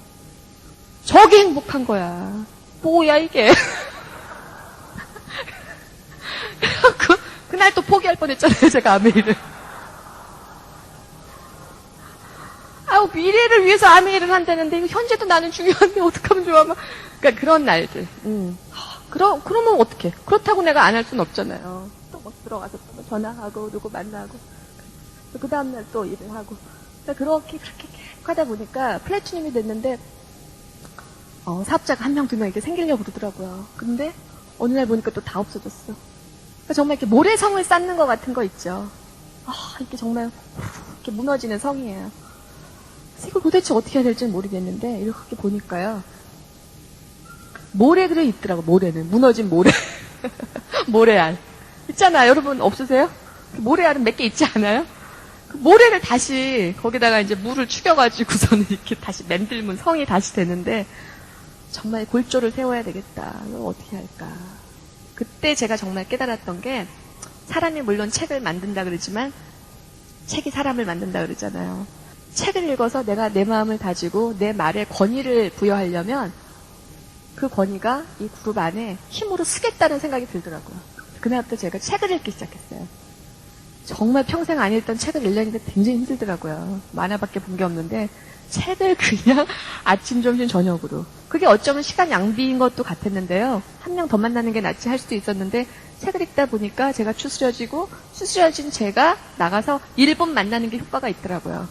저게 행복한 거야. 뭐야, 이게. 그날 또 포기할 뻔했잖아요, 제가 아메이를. 아우, 미래를 위해서 아메이를 한다는데, 이거 현재도 나는 중요한데, 어떡하면 좋아. 막. 그러니까 그런 날들. 그러면 어떡해. 그렇다고 내가 안 할 수는 없잖아요. 또 막 들어가서 또 전화하고, 누구 만나고. 그 다음날 또 일을 하고. 그러니까 그렇게 계속 하다 보니까 플래티넘이 됐는데, 사업자가 한 명, 두 명 이렇게 생기려고 그러더라고요. 근데, 어느 날 보니까 또 다 없어졌어. 그러니까 정말 이렇게 모래성을 쌓는 것 같은 거 있죠. 이게 정말, 이렇게 무너지는 성이에요. 이걸 도대체 어떻게 해야 될지 모르겠는데, 이렇게 보니까요. 모래들이 있더라고, 모래는. 무너진 모래. 모래알. 있잖아요. 여러분, 없으세요? 모래알은 몇 개 있지 않아요? 그 모래를 다시, 거기다가 이제 물을 축여가지고서는 이렇게 다시 만들면 성이 다시 되는데, 정말 골조를 세워야 되겠다. 이거 어떻게 할까. 그때 제가 정말 깨달았던 게, 사람이 물론 책을 만든다 그러지만, 책이 사람을 만든다 그러잖아요. 책을 읽어서 내가 내 마음을 다지고 내 말에 권위를 부여하려면 그 권위가 이 그룹 안에 힘으로 쓰겠다는 생각이 들더라고요. 그날부터 제가 책을 읽기 시작했어요. 정말 평생 안 읽던 책을 읽려니까 굉장히 힘들더라고요. 만화밖에 본 게 없는데 책을 그냥 아침, 점심, 저녁으로. 그게 어쩌면 시간 낭비인 것도 같았는데요. 한 명 더 만나는 게 낫지 할 수도 있었는데 책을 읽다 보니까 제가 추스려진 제가 나가서 1분 만나는 게 효과가 있더라고요.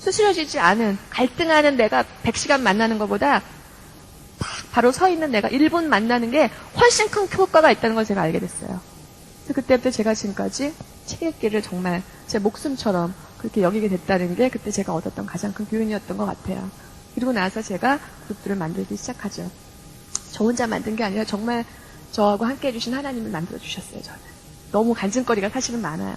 추스려지지 않은, 갈등하는 내가 100시간 만나는 것보다 딱 바로 서 있는 내가 1분 만나는 게 훨씬 큰 효과가 있다는 걸 제가 알게 됐어요. 그래서 그때부터 제가 지금까지 책 읽기를 정말 제 목숨처럼 그렇게 여기게 됐다는 게 그때 제가 얻었던 가장 큰 교훈이었던 것 같아요. 그리고 나서 제가 그룹들을 만들기 시작하죠. 저 혼자 만든 게 아니라 정말 저하고 함께 해주신 하나님을 만들어주셨어요, 저는. 너무 간증거리가 사실은 많아요.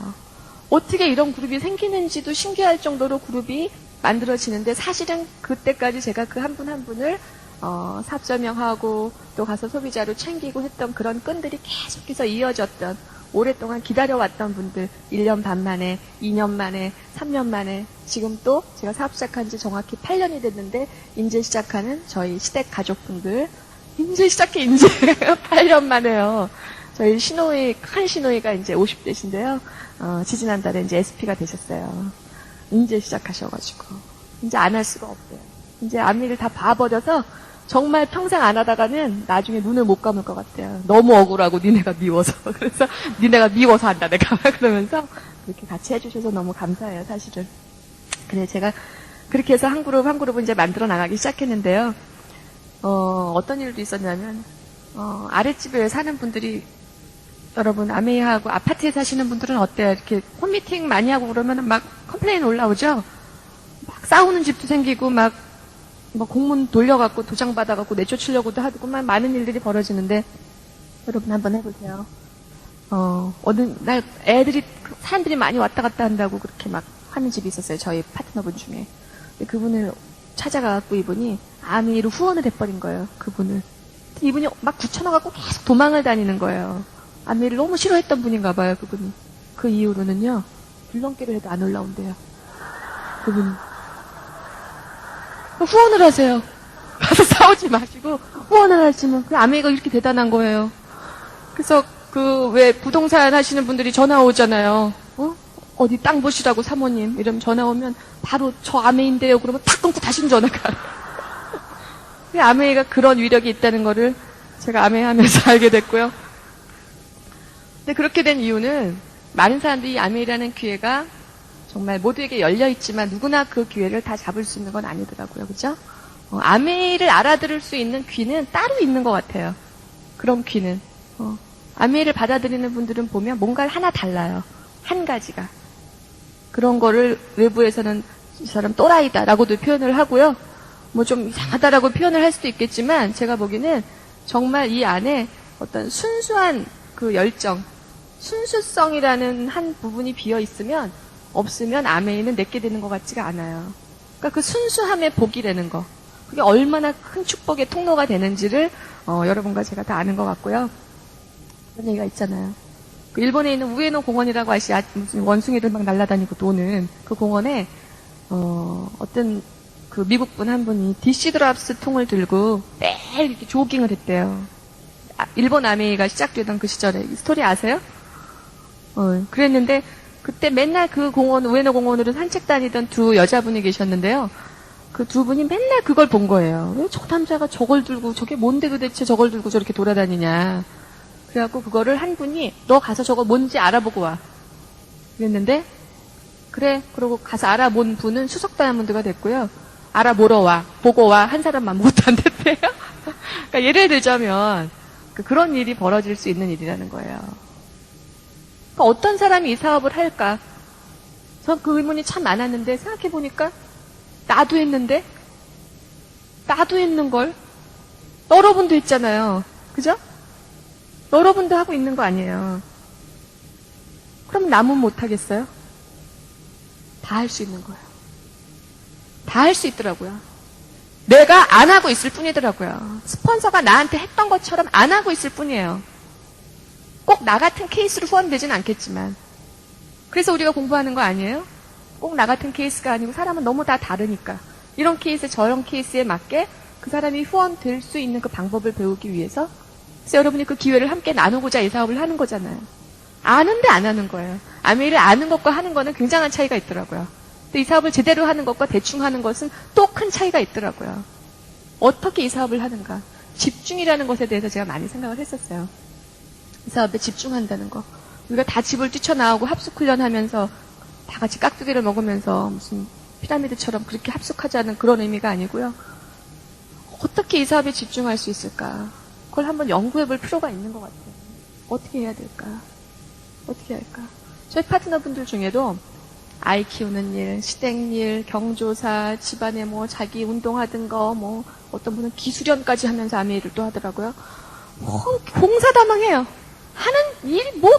어떻게 이런 그룹이 생기는지도 신기할 정도로 그룹이 만들어지는데 사실은 그때까지 제가 그 한 분 한 분을 사업설명하고 또 가서 소비자로 챙기고 했던 그런 끈들이 계속해서 이어졌던 오랫동안 기다려왔던 분들 1년 반 만에 2년 만에 3년 만에 지금 또 제가 사업 시작한 지 정확히 8년이 됐는데 이제 시작하는 저희 시댁 가족분들 이제 8년 만에요. 저희 시노이, 큰 시노이가 이제 50대신데요. 지지난달에 이제 SP가 되셨어요. 이제 시작하셔가지고. 이제 안 할 수가 없대요. 이제 아미를 다 봐버려서 정말 평생 안 하다가는 나중에 눈을 못 감을 것 같아요. 너무 억울하고 니네가 미워서. 그래서 니네가 미워서 한다 내가. 그러면서 그렇게 같이 해주셔서 너무 감사해요, 사실은. 그래, 제가 그렇게 해서 한 그룹은 이제 만들어 나가기 시작했는데요. 어떤 일도 있었냐면, 아랫집에 사는 분들이 여러분, 아메이하고 아파트에 사시는 분들은 어때요? 이렇게 홈미팅 많이 하고 그러면 막 컴플레인 올라오죠? 막 싸우는 집도 생기고, 막 공문 돌려갖고 도장 받아갖고 내쫓으려고도 하고, 막 많은 일들이 벌어지는데, 여러분 한번 해보세요. 어느 날 사람들이 많이 왔다 갔다 한다고 그렇게 막 하는 집이 있었어요. 저희 파트너분 중에. 근데 그분을 찾아가갖고 이분이 아미로 후원을 해버린 거예요. 그분을. 이분이 막 굳혀나갖고 계속 도망을 다니는 거예요. 아미를 너무 싫어했던 분인가 봐요, 그분이. 그 이후로는요, 줄넘기를 해도 안 올라온대요. 그분이. 후원을 하세요. 가서 싸우지 마시고, 후원을 하시면. 그 아미가 이렇게 대단한 거예요. 그래서 왜 부동산 하시는 분들이 전화 오잖아요. 어디 땅 보시라고 사모님. 이러면 전화 오면 바로 저 아메인데요. 그러면 탁 끊고 다시 전화가. 아메이가 그런 위력이 있다는 거를 제가 아메이 하면서 알게 됐고요. 근데 그렇게 된 이유는 많은 사람들이 아메이라는 기회가 정말 모두에게 열려있지만 누구나 그 기회를 다 잡을 수 있는 건 아니더라고요. 그죠? 아메이를 알아들을 수 있는 귀는 따로 있는 것 같아요. 그런 귀는. 아메이를 받아들이는 분들은 보면 뭔가 하나 달라요. 한 가지가. 그런 거를 외부에서는 이 사람 또라이다라고도 표현을 하고요. 뭐 좀 이상하다라고 표현을 할 수도 있겠지만 제가 보기에는 정말 이 안에 어떤 순수한 그 열정, 순수성이라는 한 부분이 비어 있으면 없으면 아메이는 내게 되는 것 같지가 않아요. 그러니까 그 순수함의 복이라는 거. 그게 얼마나 큰 축복의 통로가 되는지를 여러분과 제가 다 아는 것 같고요. 그런 얘기가 있잖아요. 그 일본에 있는 우에노 공원이라고 아시죠? 무슨 원숭이들 막 날아다니고 노는 그 공원에 어떤 그 미국분 한 분이 디시드랍스 통을 들고 매일 이렇게 조깅을 했대요. 일본 아메이가 시작되던 그 시절에 이 스토리 아세요? 그랬는데 그때 맨날 그 공원 우에노 공원으로 산책 다니던 두 여자분이 계셨는데요. 그 두 분이 맨날 그걸 본 거예요. 왜 저 남자가 저걸 들고 저게 뭔데 도대체 저걸 들고 저렇게 돌아다니냐. 그래갖고 그거를 한 분이 너 가서 저거 뭔지 알아보고 와. 그랬는데 그래 그러고 가서 알아본 분은 수석 다이아몬드가 됐고요. 알아보러 와 보고 와 한 사람 아무것도 안 됐대요. 그러니까 예를 들자면 그런 일이 벌어질 수 있는 일이라는 거예요. 그러니까 어떤 사람이 이 사업을 할까? 전 그 의문이 참 많았는데 생각해보니까 나도 했는데? 나도 했는걸? 여러분도 했잖아요. 그죠? 여러분도 하고 있는 거 아니에요. 그럼 남은 못하겠어요? 다 할 수 있는 거예요. 다 할 수 있더라고요. 내가 안 하고 있을 뿐이더라고요. 스폰서가 나한테 했던 것처럼 안 하고 있을 뿐이에요. 꼭 나 같은 케이스로 후원되진 않겠지만. 그래서 우리가 공부하는 거 아니에요? 꼭 나 같은 케이스가 아니고 사람은 너무 다 다르니까. 이런 케이스, 저런 케이스에 맞게 그 사람이 후원될 수 있는 그 방법을 배우기 위해서 그래서 여러분이 그 기회를 함께 나누고자 이 사업을 하는 거잖아요. 아는데 안 하는 거예요. 아메이를 아는 것과 하는 거는 굉장한 차이가 있더라고요. 근데 이 사업을 제대로 하는 것과 대충 하는 것은 또 큰 차이가 있더라고요. 어떻게 이 사업을 하는가. 집중이라는 것에 대해서 제가 많이 생각을 했었어요. 이 사업에 집중한다는 거. 우리가 다 집을 뛰쳐나오고 합숙훈련하면서 다 같이 깍두기를 먹으면서 무슨 피라미드처럼 그렇게 합숙하자는 그런 의미가 아니고요. 어떻게 이 사업에 집중할 수 있을까? 그걸 한번 연구해 볼 필요가 있는 것 같아요. 어떻게 해야 될까? 어떻게 할까? 저희 파트너분들 중에도 아이 키우는 일, 시댁일, 경조사, 집안에 뭐 자기 운동하던 거, 뭐 어떤 분은 기술연까지 하면서 아메이를 또 하더라고요. 공사다망해요. 하는 일이 뭐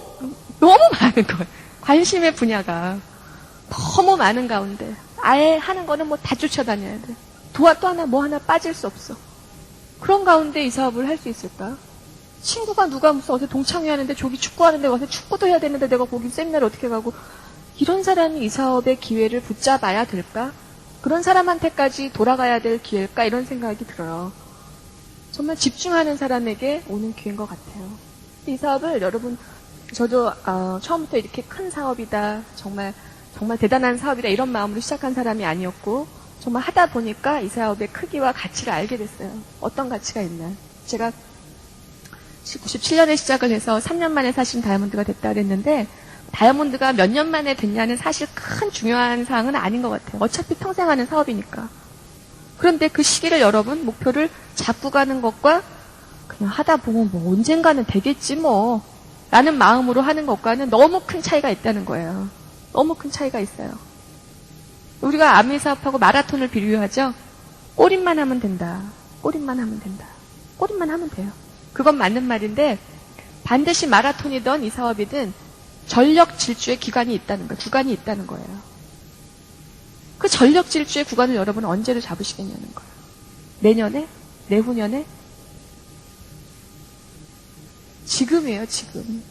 너무 많은 거예요. 관심의 분야가 너무 많은 가운데 아예 하는 거는 뭐 다 쫓아다녀야 돼. 또 하나 뭐 하나 빠질 수 없어. 그런 가운데 이 사업을 할 수 있을까? 친구가 누가 무슨 어디 동창회 하는데 저기 축구하는데 가서 축구도 해야 되는데 내가 거기 세미나를 어떻게 가고 이런 사람이 이 사업의 기회를 붙잡아야 될까? 그런 사람한테까지 돌아가야 될 기회일까? 이런 생각이 들어요. 정말 집중하는 사람에게 오는 기회인 것 같아요. 이 사업을 여러분 저도 처음부터 이렇게 큰 사업이다 정말 대단한 사업이다 이런 마음으로 시작한 사람이 아니었고 정말 하다 보니까 이 사업의 크기와 가치를 알게 됐어요. 어떤 가치가 있나. 제가 97년에 시작을 해서 3년 만에 사실 다이아몬드가 됐다 그랬는데 다이아몬드가 몇 년 만에 됐냐는 사실 큰 중요한 사항은 아닌 것 같아요. 어차피 평생 하는 사업이니까. 그런데 그 시기를 여러분 목표를 잡고 가는 것과 그냥 하다 보면 뭐 언젠가는 되겠지 뭐 라는 마음으로 하는 것과는 너무 큰 차이가 있다는 거예요. 너무 큰 차이가 있어요. 우리가 아메이 사업하고 마라톤을 비교하죠. 꼬림만 하면 된다. 꼬림만 하면 된다. 꼬림만 하면 돼요. 그건 맞는 말인데 반드시 마라톤이든 이 사업이든 전력 질주의 기간이 있다는 거예요. 구간이 있다는 거예요. 그 전력 질주의 구간을 여러분은 언제를 잡으시겠냐는 거예요. 내년에? 내후년에? 지금이에요, 지금.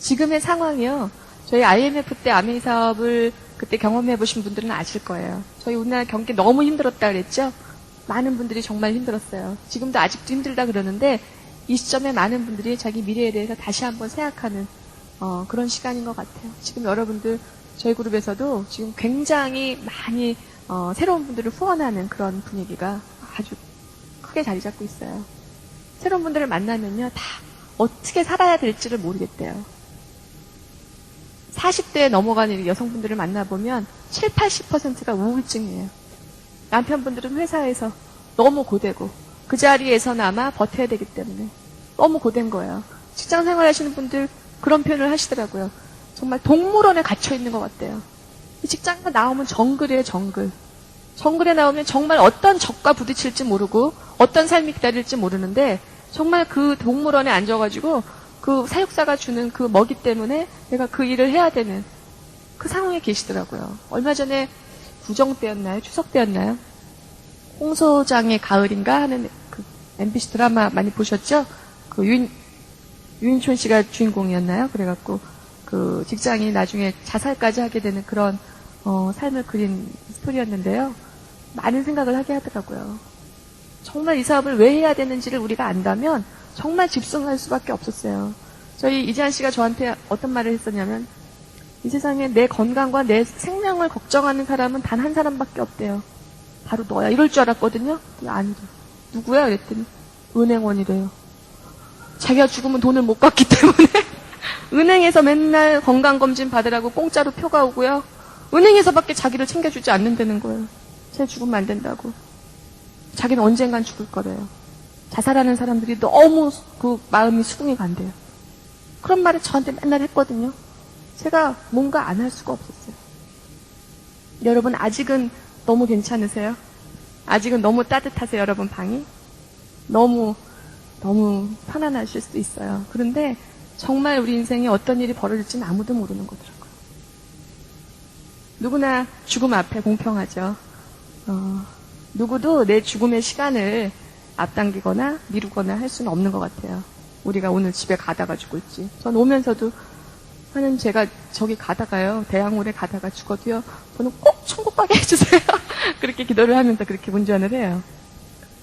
지금의 상황이요. 저희 IMF 때 아메이 사업을 그때 경험해보신 분들은 아실 거예요. 저희 우리나라 경기 너무 힘들었다 그랬죠? 많은 분들이 정말 힘들었어요. 지금도 아직도 힘들다 그러는데 이 시점에 많은 분들이 자기 미래에 대해서 다시 한번 생각하는 그런 시간인 것 같아요. 지금 여러분들 저희 그룹에서도 지금 굉장히 많이 새로운 분들을 후원하는 그런 분위기가 아주 크게 자리 잡고 있어요. 새로운 분들을 만나면요. 다 어떻게 살아야 될지를 모르겠대요. 40대에 넘어가는 여성분들을 만나보면 7, 80%가 우울증이에요. 남편분들은 회사에서 너무 고되고 그 자리에서나마 버텨야 되기 때문에 너무 고된 거예요. 직장 생활하시는 분들 그런 표현을 하시더라고요. 정말 동물원에 갇혀 있는 것 같대요. 직장에 나오면 정글이에요, 정글. 정글에 나오면 정말 어떤 적과 부딪힐지 모르고 어떤 삶이 기다릴지 모르는데 정말 그 동물원에 앉아가지고 그 사육사가 주는 그 먹이 때문에 내가 그 일을 해야 되는 그 상황에 계시더라고요. 얼마 전에 구정 때였나요? 추석 때였나요? 홍소장의 가을인가 하는 그 MBC 드라마 많이 보셨죠? 그 유인촌 씨가 주인공이었나요? 그래갖고 그 직장이 나중에 자살까지 하게 되는 그런 삶을 그린 스토리였는데요. 많은 생각을 하게 하더라고요. 정말 이 사업을 왜 해야 되는지를 우리가 안다면 정말 집중할 수밖에 없었어요. 저희 이재한 씨가 저한테 어떤 말을 했었냐면 이 세상에 내 건강과 내 생명을 걱정하는 사람은 단 한 사람밖에 없대요. 바로 너야. 이럴 줄 알았거든요. 아니래. 누구야? 그랬더니 은행원이래요. 자기가 죽으면 돈을 못 갚기 때문에 은행에서 맨날 건강검진 받으라고 공짜로 표가 오고요. 은행에서밖에 자기를 챙겨주지 않는다는 거예요. 쟤 죽으면 안 된다고. 자기는 언젠간 죽을 거래요. 자살하는 사람들이 너무 그 마음이 수긍이 간대요. 그런 말을 저한테 맨날 했거든요. 제가 뭔가 안 할 수가 없었어요. 여러분 아직은 너무 괜찮으세요? 아직은 너무 따뜻하세요, 여러분 방이? 너무 편안하실 수도 있어요. 그런데 정말 우리 인생에 어떤 일이 벌어질지는 아무도 모르는 거더라고요. 누구나 죽음 앞에 공평하죠. 누구도 내 죽음의 시간을 앞당기거나 미루거나 할 수는 없는 것 같아요. 우리가 오늘 집에 가다가 죽을지. 전 오면서도 하는 제가 저기 가다가요. 대학물에 가다가 죽어도요. 저는 꼭 천국 가게 해주세요. 그렇게 기도를 하면서 그렇게 운전을 해요.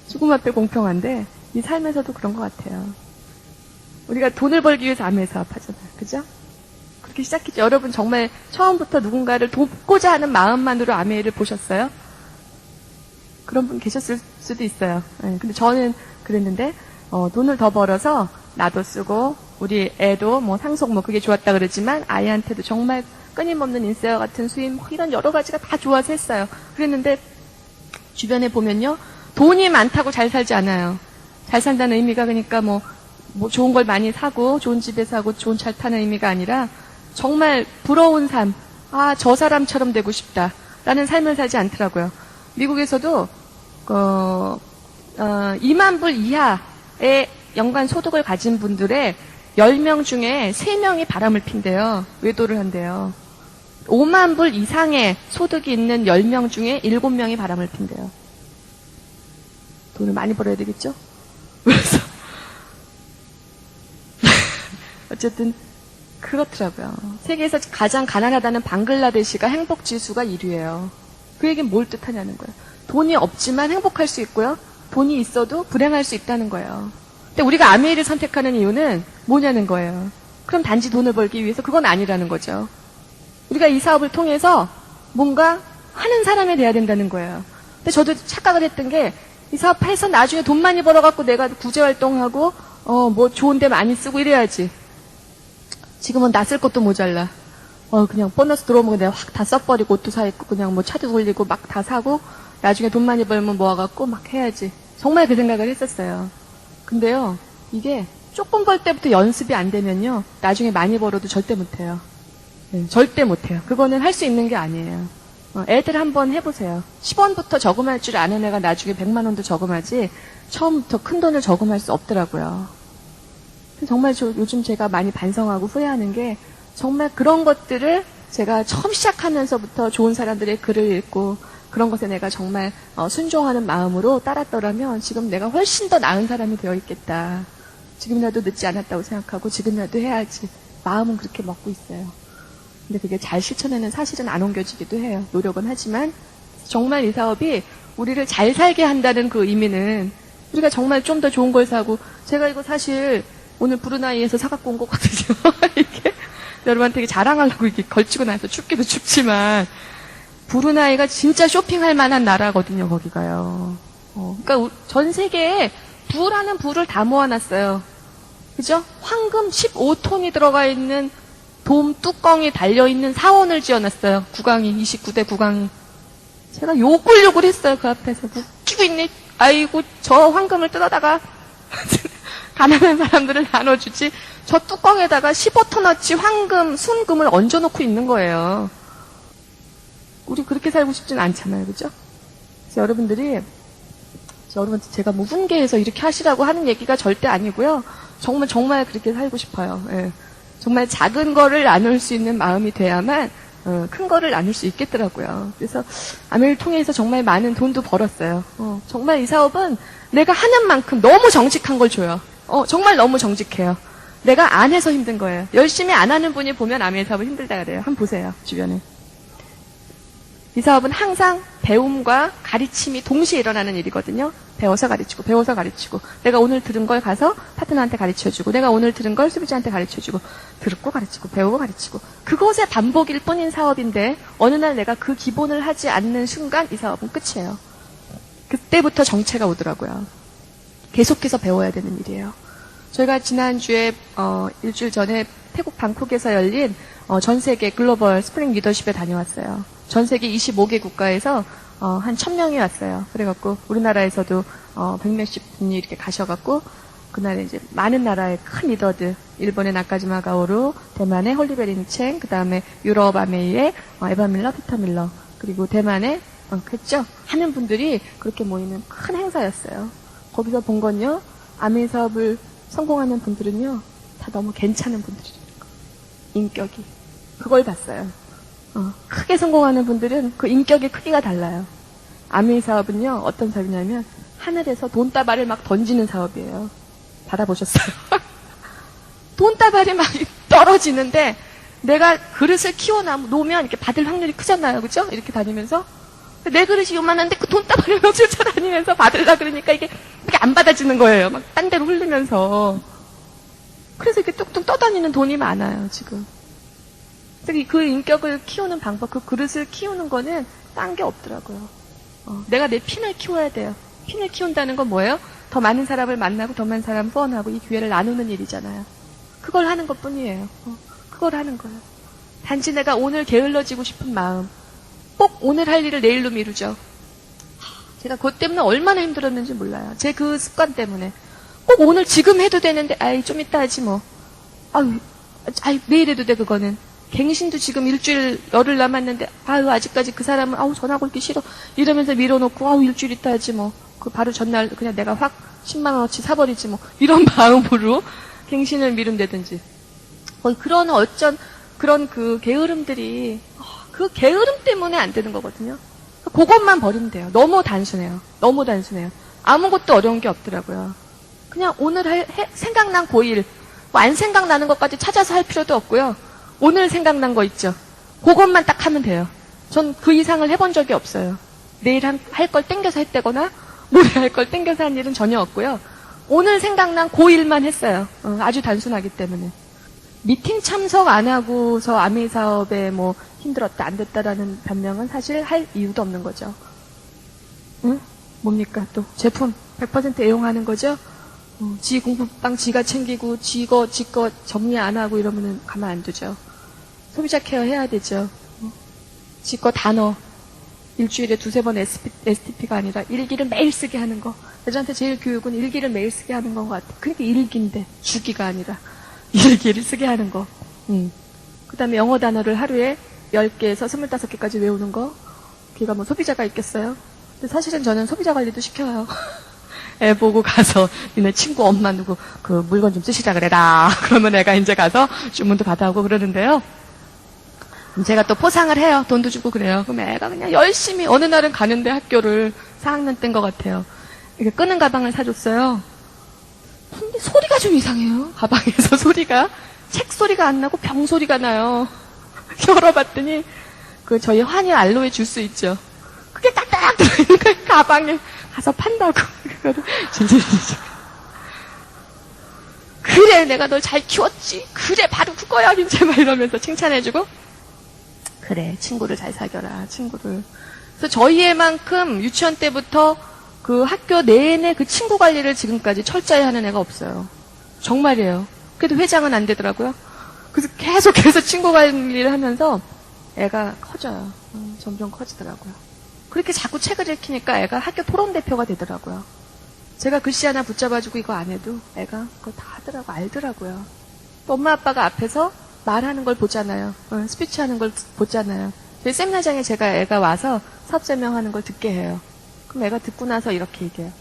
죽음 앞에 공평한데 이 삶에서도 그런 것 같아요. 우리가 돈을 벌기 위해서 암에 사업하잖아요. 그죠? 그렇게 시작했죠. 여러분 정말 처음부터 누군가를 돕고자 하는 마음만으로 암의 일을 보셨어요? 그런 분 계셨을 수도 있어요. 네, 근데 저는 그랬는데 돈을 더 벌어서 나도 쓰고 우리 애도 뭐 상속 뭐 그게 좋았다 그러지만 아이한테도 정말 끊임없는 인세와 같은 수입 뭐 이런 여러 가지가 다 좋아서 했어요. 그랬는데 주변에 보면요. 돈이 많다고 잘 살지 않아요. 잘 산다는 의미가 그러니까 뭐 좋은 걸 많이 사고 좋은 집에 사고 좋은 차 타는 의미가 아니라 정말 부러운 삶. 아, 저 사람처럼 되고 싶다. 라는 삶을 살지 않더라고요. 미국에서도 2만 불 이하의 연간 소득을 가진 분들의 10명 중에 3명이 바람을 핀대요. 외도를 한대요. 5만 불 이상의 소득이 있는 10명 중에 7명이 바람을 핀대요. 돈을 많이 벌어야 되겠죠? 그래서 어쨌든 그렇더라고요. 세계에서 가장 가난하다는 방글라데시가 행복지수가 1위예요. 그 얘기는 뭘 뜻하냐는 거예요. 돈이 없지만 행복할 수 있고요. 돈이 있어도 불행할 수 있다는 거예요. 근데 우리가 아메이를 선택하는 이유는 뭐냐는 거예요. 그럼 단지 돈을 벌기 위해서 그건 아니라는 거죠. 우리가 이 사업을 통해서 뭔가 하는 사람이 돼야 된다는 거예요. 근데 저도 착각을 했던 게 이 사업해서 나중에 돈 많이 벌어갖고 내가 구제활동하고 뭐 좋은 데 많이 쓰고 이래야지. 지금은 나 쓸 것도 모자라. 그냥 보너스 들어오면 내가 확 다 써버리고 옷도 사 입고 그냥 뭐 차도 돌리고 막 다 사고 나중에 돈 많이 벌면 모아갖고 막 해야지. 정말 그 생각을 했었어요. 근데요, 이게 조금 벌 때부터 연습이 안 되면요, 나중에 많이 벌어도 절대 못해요. 네, 절대 못해요. 그거는 할 수 있는 게 아니에요. 애들 한번 해보세요. 10원부터 저금할 줄 아는 애가 나중에 100만 원도 저금하지 처음부터 큰 돈을 저금할 수 없더라고요. 정말 요즘 제가 많이 반성하고 후회하는 게 정말 그런 것들을 제가 처음 시작하면서부터 좋은 사람들의 글을 읽고 그런 것에 내가 정말 순종하는 마음으로 따랐더라면 지금 내가 훨씬 더 나은 사람이 되어 있겠다. 지금이라도 늦지 않았다고 생각하고 지금이라도 해야지. 마음은 그렇게 먹고 있어요. 근데 그게 잘 실천에는 사실은 안 옮겨지기도 해요. 노력은 하지만 정말 이 사업이 우리를 잘 살게 한다는 그 의미는 우리가 정말 좀 더 좋은 걸 사고 제가 이거 사실 오늘 브루나이에서 사갖고 온 거거든요. 이게 여러분한테 자랑하려고 이렇게 걸치고 나서 춥기도 춥지만 브루나이가 진짜 쇼핑할 만한 나라거든요. 거기가요. 그러니까 전 세계에 부라는 부를 다 모아놨어요. 그죠? 황금 15톤이 들어가 있는 돔 뚜껑이 달려있는 사원을 지어놨어요. 국왕이 29대 국왕이. 제가 욕을 했어요. 그 앞에서. 웃기고 있네. 아이고 저 황금을 뜯어다가 가난한 사람들을 나눠주지 저 뚜껑에다가 15톤어치 황금, 순금을 얹어놓고 있는 거예요. 우리 그렇게 살고 싶진 않잖아요. 그죠? 그래서 여러분들이 여러분한테 제가 뭐 훈계해서 이렇게 하시라고 하는 얘기가 절대 아니고요. 정말 그렇게 살고 싶어요. 예. 정말 작은 거를 나눌 수 있는 마음이 돼야만 큰 거를 나눌 수 있겠더라고요. 그래서 아메를 통해서 정말 많은 돈도 벌었어요. 정말 이 사업은 내가 하는 만큼 너무 정직한 걸 줘요. 정말 너무 정직해요. 내가 안 해서 힘든 거예요. 열심히 안 하는 분이 보면 아메이 사업은 힘들다 그래요. 한번 보세요. 주변에. 이 사업은 항상 배움과 가르침이 동시에 일어나는 일이거든요. 배워서 가르치고 배워서 가르치고 내가 오늘 들은 걸 가서 파트너한테 가르쳐주고 내가 오늘 들은 걸 소비자한테 가르쳐주고 듣고 가르치고 배우고 가르치고 그것의 반복일 뿐인 사업인데 어느 날 내가 그 기본을 하지 않는 순간 이 사업은 끝이에요. 그때부터 정체가 오더라고요. 계속해서 배워야 되는 일이에요. 저희가 지난주에 일주일 전에 태국 방콕에서 열린 전 세계 글로벌 스프링 리더십에 다녀왔어요. 전 세계 25개 국가에서 한 1000명이 왔어요. 그래갖고 우리나라에서도 100몇십 분이 이렇게 가셔갖고 그날에 이제 많은 나라의 큰 리더들, 일본의 나카지마 가오루, 대만의 홀리베리 닝첸, 그 다음에 유럽 아메이의 에바 밀러, 피터 밀러, 그리고 대만의 했죠? 하는 분들이 그렇게 모이는 큰 행사였어요. 거기서 본 건요, 아메이 사업을 성공하는 분들은요, 다 너무 괜찮은 분들이라는 거. 인격이. 그걸 봤어요. 크게 성공하는 분들은 그 인격의 크기가 달라요. 아메이 사업은요, 어떤 사업이냐면, 하늘에서 돈다발을 막 던지는 사업이에요. 받아보셨어요? 돈다발이 막 떨어지는데, 내가 그릇을 키워놓으면 이렇게 받을 확률이 크잖아요. 그죠? 이렇게 다니면서. 내 그릇이 요만한데 그 돈다발을 막 쫓아다니면서 받으려 그러니까 이게 안 받아지는 거예요. 막 딴 데로 흘리면서. 그래서 이렇게 뚝뚝 떠다니는 돈이 많아요, 지금. 그 인격을 키우는 방법, 그 그릇을 키우는 거는 딴 게 없더라고요. 내가 내 핀을 키워야 돼요. 핀을 키운다는 건 뭐예요? 더 많은 사람을 만나고 더 많은 사람 후원하고 이 기회를 나누는 일이잖아요. 그걸 하는 것 뿐이에요. 그걸 하는 거예요. 단지 내가 오늘 게을러지고 싶은 마음, 꼭 오늘 할 일을 내일로 미루죠. 제가 그것 때문에 얼마나 힘들었는지 몰라요. 제 그 습관 때문에. 꼭 오늘 지금 해도 되는데, 좀 이따 하지 뭐. 내일 해도 돼, 그거는. 갱신도 지금 일주일, 열흘 남았는데, 아직까지 그 사람은, 전화 걸기 싫어. 이러면서 밀어놓고, 일주일 있다 하지 뭐. 그 바로 전날 그냥 내가 확 10만원어치 사버리지 뭐. 이런 마음으로 갱신을 미룬다든지. 그런 그 게으름들이, 그 게으름 때문에 안 되는 거거든요. 그것만 버리면 돼요. 너무 단순해요. 너무 단순해요. 아무것도 어려운 게 없더라고요. 그냥 오늘 생각난 고일, 안 생각나는 것까지 찾아서 할 필요도 없고요. 오늘 생각난 거 있죠. 그것만 딱 하면 돼요. 전 그 이상을 해본 적이 없어요. 내일 할 걸 땡겨서 했다거나 모레 할 걸 땡겨서 한 일은 전혀 없고요. 오늘 생각난 고일만 했어요. 아주 단순하기 때문에. 미팅 참석 안 하고서 아메이 사업에 뭐 힘들었다 안 됐다라는 변명은 사실 할 이유도 없는 거죠. 응? 뭡니까 또 제품 100% 애용하는 거죠. 지 공부방 지가 챙기고 지 거 정리 안 하고 이러면은 가만 안 두죠. 소비자 케어 해야 되죠. 지 거 단어 일주일에 2-3번 STP가 아니라 일기를 매일 쓰게 하는 거. 여자한테 제일 교육은 일기를 매일 쓰게 하는 건 것 같아. 그러니까 일기인데 주기가 아니라 일기를 쓰게 하는 거. 그 다음에 영어 단어를 하루에 10개에서 25개까지 외우는 거. 걔가 뭐 소비자가 있겠어요? 근데 사실은 저는 소비자 관리도 시켜요. 애 보고 가서 니네 친구 엄마 누구 그 물건 좀 쓰시자 그래라. 그러면 애가 이제 가서 주문도 받아오고 그러는데요. 제가 또 포상을 해요. 돈도 주고 그래요. 그럼 애가 그냥 열심히 어느 날은 가는데 학교를 4학년 때인 것 같아요. 이렇게 끄는 가방을 사줬어요. 근데 소리가 좀 이상해요. 가방에서 소리가 책 소리가 안 나고 병 소리가 나요. 열어봤더니 그 저희 환희 알로에 주스 있죠. 그게 딱딱 들어있는 거예요. 가방에 가서 판다고. 그거를 진짜. 그래 내가 널 잘 키웠지. 그래 바로 그거야 이제 막 이러면서 칭찬해주고. 그래 친구를 잘 사겨라 친구를. 그래서 저희 애만큼 유치원 때부터 그 학교 내내 그 친구 관리를 지금까지 철저히 하는 애가 없어요. 정말이에요. 그래도 회장은 안 되더라고요. 그래서 계속해서 친구 관리를 하면서 애가 커져요. 점점 커지더라고요. 그렇게 자꾸 책을 읽히니까 애가 학교 토론 대표가 되더라고요. 제가 글씨 하나 붙잡아주고 이거 안 해도 애가 그걸 다 하더라고 알더라고요. 또 엄마 아빠가 앞에서 말하는 걸 보잖아요. 스피치 하는 걸 보잖아요. 세미나장에 애가 와서 사업 설명하는 걸 듣게 해요. 그럼 애가 듣고 나서 이렇게 얘기해요.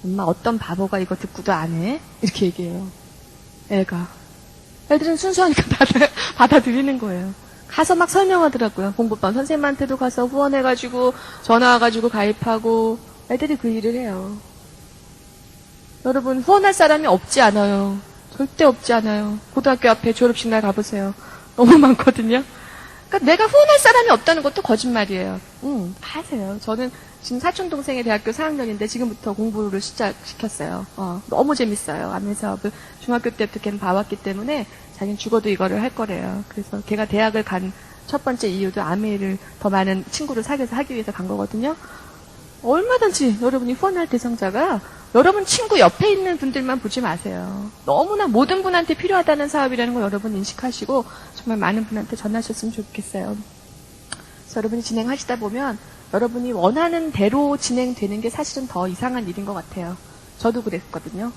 엄마 어떤 바보가 이거 듣고도 안 해? 이렇게 얘기해요. 애들은 순수하니까 받아들이는 거예요. 가서 막 설명하더라고요. 공부반 선생님한테도 가서 후원해가지고 전화 와가지고 가입하고 애들이 그 일을 해요. 여러분 후원할 사람이 없지 않아요. 절대 없지 않아요. 고등학교 앞에 졸업식 날 가보세요. 너무 많거든요. 그러니까 내가 후원할 사람이 없다는 것도 거짓말이에요. 하세요. 저는 지금 사촌 동생의 대학교 4학년인데 지금부터 공부를 시작시켰어요. 너무 재밌어요. 안내 사업을 중학교 때부터 걔는 봐왔기 때문에 자기는 죽어도 이거를 할 거래요. 그래서 걔가 대학을 간 첫 번째 이유도 아메를 더 많은 친구를 사귀어서 하기 위해서 간 거거든요. 얼마든지 여러분이 후원할 대상자가 여러분 친구 옆에 있는 분들만 보지 마세요. 너무나 모든 분한테 필요하다는 사업이라는 걸 여러분 인식하시고 정말 많은 분한테 전하셨으면 좋겠어요. 그래서 여러분이 진행하시다 보면 여러분이 원하는 대로 진행되는 게 사실은 더 이상한 일인 것 같아요. 저도 그랬거든요.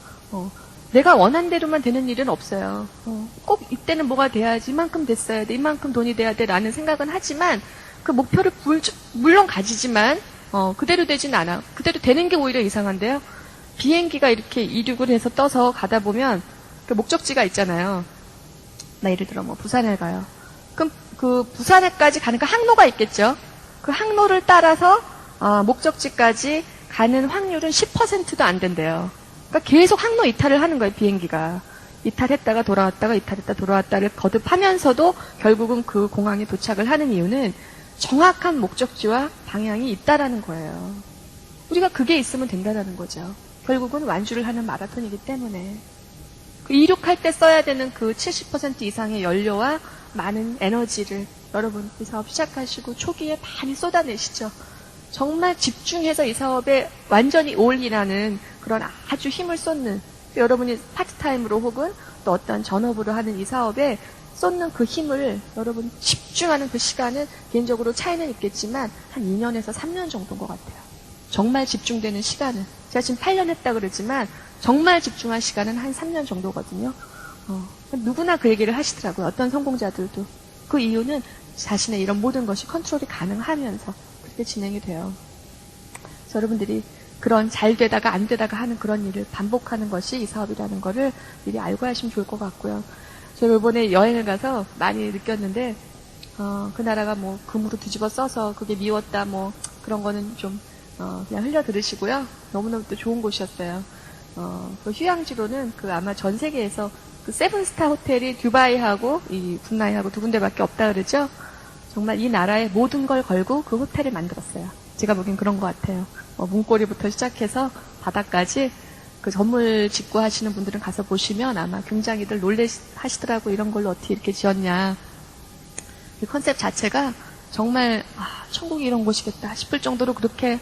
내가 원한 대로만 되는 일은 없어요. 꼭 이때는 뭐가 돼야지 이만큼 됐어야 돼, 이만큼 돈이 돼야 돼 라는 생각은 하지만 그 목표를 물론 가지지만 그대로 되진 않아. 그대로 되는 게 오히려 이상한데요. 비행기가 이렇게 이륙을 해서 떠서 가다 보면 그 목적지가 있잖아요. 나 예를 들어 뭐 부산에 가요. 그럼 그 부산에까지 가는 그 항로가 있겠죠. 그 항로를 따라서 목적지까지 가는 확률은 10%도 안 된대요. 그러니까 계속 항로 이탈을 하는 거예요, 비행기가. 이탈했다가 돌아왔다가 이탈했다 돌아왔다를 거듭하면서도 결국은 그 공항에 도착을 하는 이유는 정확한 목적지와 방향이 있다라는 거예요. 우리가 그게 있으면 된다는 거죠. 결국은 완주를 하는 마라톤이기 때문에. 그 이륙할 때 써야 되는 그 70% 이상의 연료와 많은 에너지를 여러분 이 사업 시작하시고 초기에 많이 쏟아내시죠. 정말 집중해서 이 사업에 완전히 올인하는 그런 아주 힘을 쏟는, 여러분이 파트타임으로 혹은 또 어떤 전업으로 하는 이 사업에 쏟는 그 힘을 여러분 집중하는 그 시간은 개인적으로 차이는 있겠지만 한 2년에서 3년 정도인 것 같아요. 정말 집중되는 시간은. 제가 지금 8년 했다 그러지만 정말 집중한 시간은 한 3년 정도거든요. 누구나 그 얘기를 하시더라고요. 어떤 성공자들도. 그 이유는 자신의 이런 모든 것이 컨트롤이 가능하면서 그렇게 진행이 돼요. 그래서 여러분들이 그런 잘 되다가 안 되다가 하는 그런 일을 반복하는 것이 이 사업이라는 거를 미리 알고 하시면 좋을 것 같고요. 제가 이번에 여행을 가서 많이 느꼈는데 그 나라가 뭐 금으로 뒤집어 써서 그게 미웠다 뭐 그런 거는 좀 그냥 흘려 들으시고요. 너무너무 또 좋은 곳이었어요. 그 휴양지로는 그 아마 전 세계에서 그 세븐스타 호텔이 두바이하고 이 브루나이하고 두 군데밖에 없다 그러죠. 정말 이 나라의 모든 걸 걸고 그 호텔을 만들었어요. 제가 보기엔 그런 것 같아요. 문고리부터 시작해서 바닥까지 그 건물 짓고 하시는 분들은 가서 보시면 아마 굉장히들 놀래하시더라고. 이런 걸로 어떻게 이렇게 지었냐. 이 컨셉 자체가 정말 천국이 이런 곳이겠다 싶을 정도로 그렇게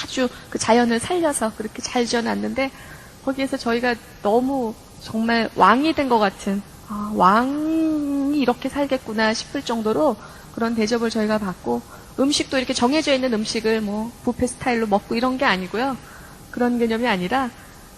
아주 그 자연을 살려서 그렇게 잘 지어놨는데 거기에서 저희가 너무 정말 왕이 된 것 같은 왕이 이렇게 살겠구나 싶을 정도로 그런 대접을 저희가 받고 음식도 이렇게 정해져 있는 음식을 뭐 뷔페 스타일로 먹고 이런 게 아니고요. 그런 개념이 아니라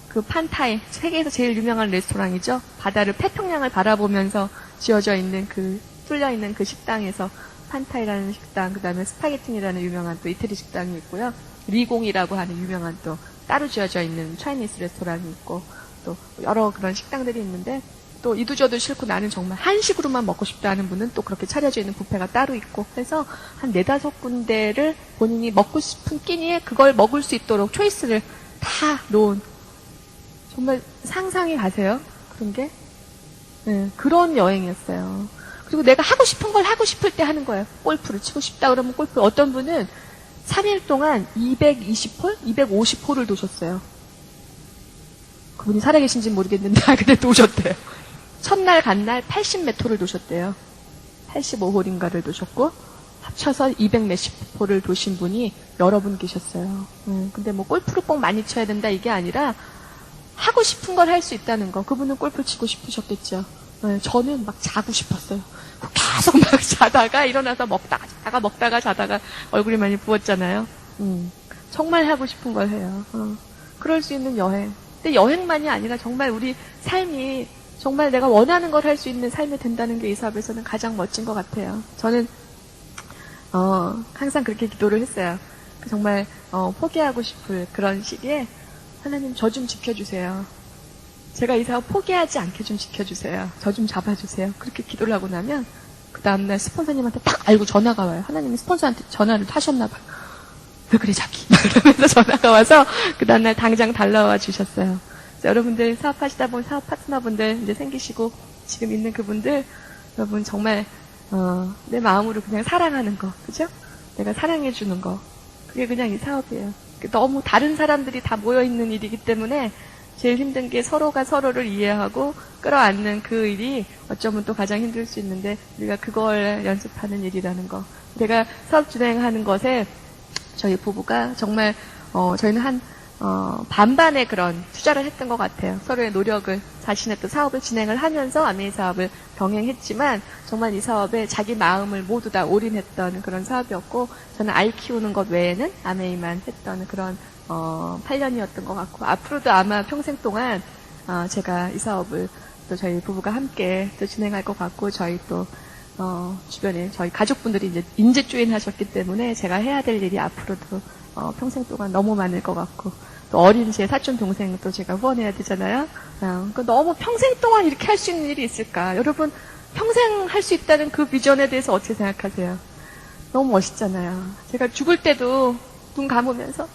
그 판타이, 세계에서 제일 유명한 레스토랑이죠. 바다를 태평양을 바라보면서 지어져 있는 그 뚫려 있는 그 식당에서 판타이라는 식당, 그 다음에 스파게팅이라는 유명한 또 이태리 식당이 있고요. 리공이라고 하는 유명한 또 따로 지어져 있는 차이니스 레스토랑이 있고 또 여러 그런 식당들이 있는데 또 이두저도 싫고 나는 정말 한식으로만 먹고 싶다 하는 분은 또 그렇게 차려져 있는 뷔페가 따로 있고 그래서 한 4-5군데를 본인이 먹고 싶은 끼니에 그걸 먹을 수 있도록 초이스를 다 놓은 정말 상상이 가세요? 그런 게? 네, 그런 여행이었어요. 그리고 내가 하고 싶은 걸 하고 싶을 때 하는 거예요. 골프를 치고 싶다 그러면 골프. 어떤 분은 3일 동안 220홀? 250홀을 도셨어요. 그분이 살아계신지는 모르겠는데 근데 도셨대요. 첫날 간날 80몇 홀을 도셨대요. 85홀인가를 도셨고 합쳐서 200 몇십 홀을 도신 분이 여러 분 계셨어요. 근데 뭐 골프를 꼭 많이 쳐야 된다 이게 아니라 하고 싶은 걸 할 수 있다는 거. 그분은 골프 치고 싶으셨겠죠. 저는 막 자고 싶었어요. 계속 막 자다가 일어나서 먹다가 자다가 얼굴이 많이 부었잖아요. 정말 하고 싶은 걸 해요. 그럴 수 있는 여행. 근데 여행만이 아니라 정말 우리 삶이 정말 내가 원하는 걸 할 수 있는 삶이 된다는 게 이 사업에서는 가장 멋진 것 같아요. 저는 항상 그렇게 기도를 했어요. 정말 포기하고 싶을 그런 시기에 하나님 저 좀 지켜주세요. 제가 이 사업 포기하지 않게 좀 지켜주세요. 저 좀 잡아주세요. 그렇게 기도를 하고 나면 그 다음날 스폰서님한테 딱 알고 전화가 와요. 하나님이 스폰서한테 전화를 하셨나 봐요. 왜 그래 자기? 이러면서 전화가 와서 그 다음날 당장 달라와 주셨어요. 여러분들 사업하시다 보면 사업 파트너분들 이제 생기시고 지금 있는 그분들 여러분 정말 내 마음으로 그냥 사랑하는 거, 그죠? 내가 사랑해주는 거, 그게 그냥 이 사업이에요. 너무 다른 사람들이 다 모여있는 일이기 때문에 제일 힘든 게 서로가 서로를 이해하고 끌어안는 그 일이 어쩌면 또 가장 힘들 수 있는데 우리가 그걸 연습하는 일이라는 거. 제가 사업 진행하는 것에 저희 부부가 정말 저희는 한 반반의 그런 투자를 했던 것 같아요. 서로의 노력을, 자신의 또 사업을 진행을 하면서 아메이 사업을 병행했지만 정말 이 사업에 자기 마음을 모두 다 올인했던 그런 사업이었고 저는 알 키우는 것 외에는 아메이만 했던 그런 8년이었던 것 같고 앞으로도 아마 평생 동안 제가 이 사업을 또 저희 부부가 함께 또 진행할 것 같고 저희 또 주변에 저희 가족분들이 이제 인재조인 하셨기 때문에 제가 해야 될 일이 앞으로도 평생 동안 너무 많을 것 같고 또 어린 제 사촌 동생도 제가 후원해야 되잖아요. 그러니까 너무 평생 동안 이렇게 할 수 있는 일이 있을까? 여러분 평생 할 수 있다는 그 비전에 대해서 어떻게 생각하세요? 너무 멋있잖아요. 제가 죽을 때도 눈 감으면서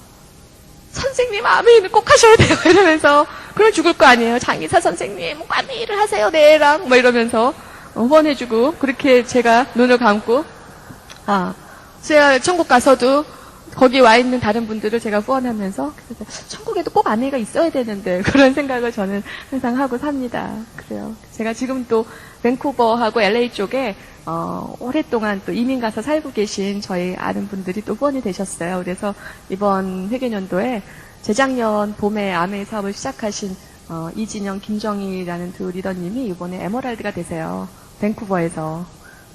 선생님 아메이는 꼭 하셔야 돼요 이러면서 그럼 죽을 거 아니에요. 장의사 선생님 아메이를 하세요 내랑 뭐 이러면서 후원해주고 그렇게 제가 눈을 감고 제가 천국 가서도 거기 와 있는 다른 분들을 제가 후원하면서 천국에도 꼭 아내가 있어야 되는데 그런 생각을 저는 항상 하고 삽니다. 그래요. 제가 지금 또 밴쿠버하고 LA 쪽에 오랫동안 또 이민 가서 살고 계신 저희 아는 분들이 또 후원이 되셨어요. 그래서 이번 회계년도에 재작년 봄에 아메이 사업을 시작하신 이진영, 김정희라는 두 리더님이 이번에 에머랄드가 되세요. 밴쿠버에서.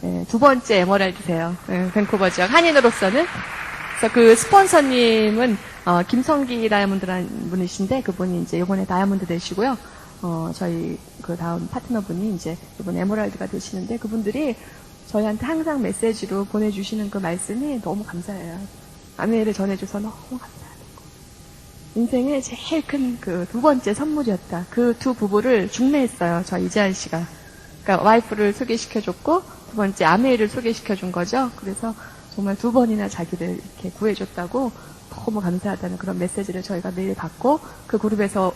네, 두 번째 에머랄드세요. 네, 밴쿠버 지역 한인으로서는. 그래서 그 스폰서님은 김성기 다이아몬드라는 분이신데 그분이 이제 이번에 다이아몬드 되시고요. 저희 그 다음 파트너분이 이제 이번 에메랄드가 되시는데 그분들이 저희한테 항상 메시지로 보내주시는 그 말씀이 너무 감사해요. 아메이를 전해줘서 너무 감사하고 인생의 제일 큰 그 두 번째 선물이었다. 그 두 부부를 중매했어요. 저 이재한 씨가. 그러니까 와이프를 소개시켜줬고 두 번째 아메이를 소개시켜준 거죠. 그래서 정말 두 번이나 자기를 이렇게 구해줬다고 너무 감사하다는 그런 메시지를 저희가 매일 받고 그 그룹에서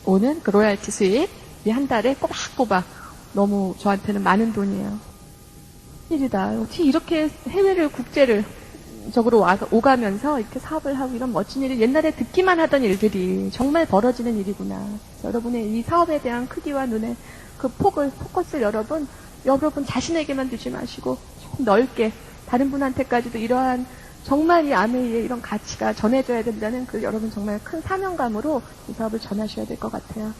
오는 그 로얄티 수입이 한 달에 꼬박꼬박 너무 저한테는 많은 돈이에요. 일이다. 어떻게 이렇게 해외를 국제를 적으로 오가면서 이렇게 사업을 하고 이런 멋진 일이 옛날에 듣기만 하던 일들이 정말 벌어지는 일이구나. 여러분의 이 사업에 대한 크기와 눈에 그 포커스를 여러분 자신에게만 두지 마시고 좀 넓게 다른 분한테까지도 이러한 정말 이 아메이의 이런 가치가 전해져야 된다는 그 여러분 정말 큰 사명감으로 이 사업을 전하셔야 될 것 같아요.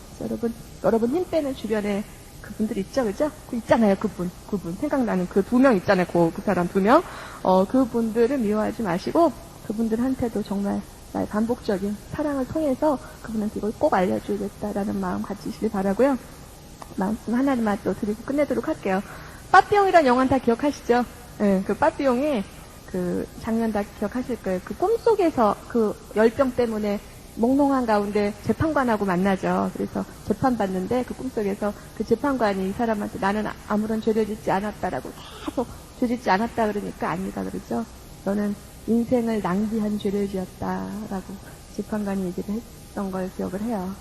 여러분 힘 빼는 주변에 그분들 있죠, 그죠? 있잖아요, 그분. 생각나는 그 두 명 있잖아요, 그 사람 두 명. 그분들을 미워하지 마시고 그분들한테도 정말 나의 반복적인 사랑을 통해서 그분한테 이걸 꼭 알려주겠다라는 마음 가지시길 바라고요. 말씀 하나만 또 드리고 끝내도록 할게요. 빠삐용이라는 영화는 다 기억하시죠? 네, 그 빠삐용이 그 장면 다 기억하실 거예요. 그 꿈속에서 그 열병 때문에 몽롱한 가운데 재판관하고 만나죠. 그래서 재판받는데 그 꿈속에서 그 재판관이 이 사람한테 나는 아무런 죄를 짓지 않았다라고 계속 죄 짓지 않았다 그러니까 아니다 그러죠. 너는 인생을 낭비한 죄를 지었다라고 재판관이 얘기를 했던 걸 기억을 해요.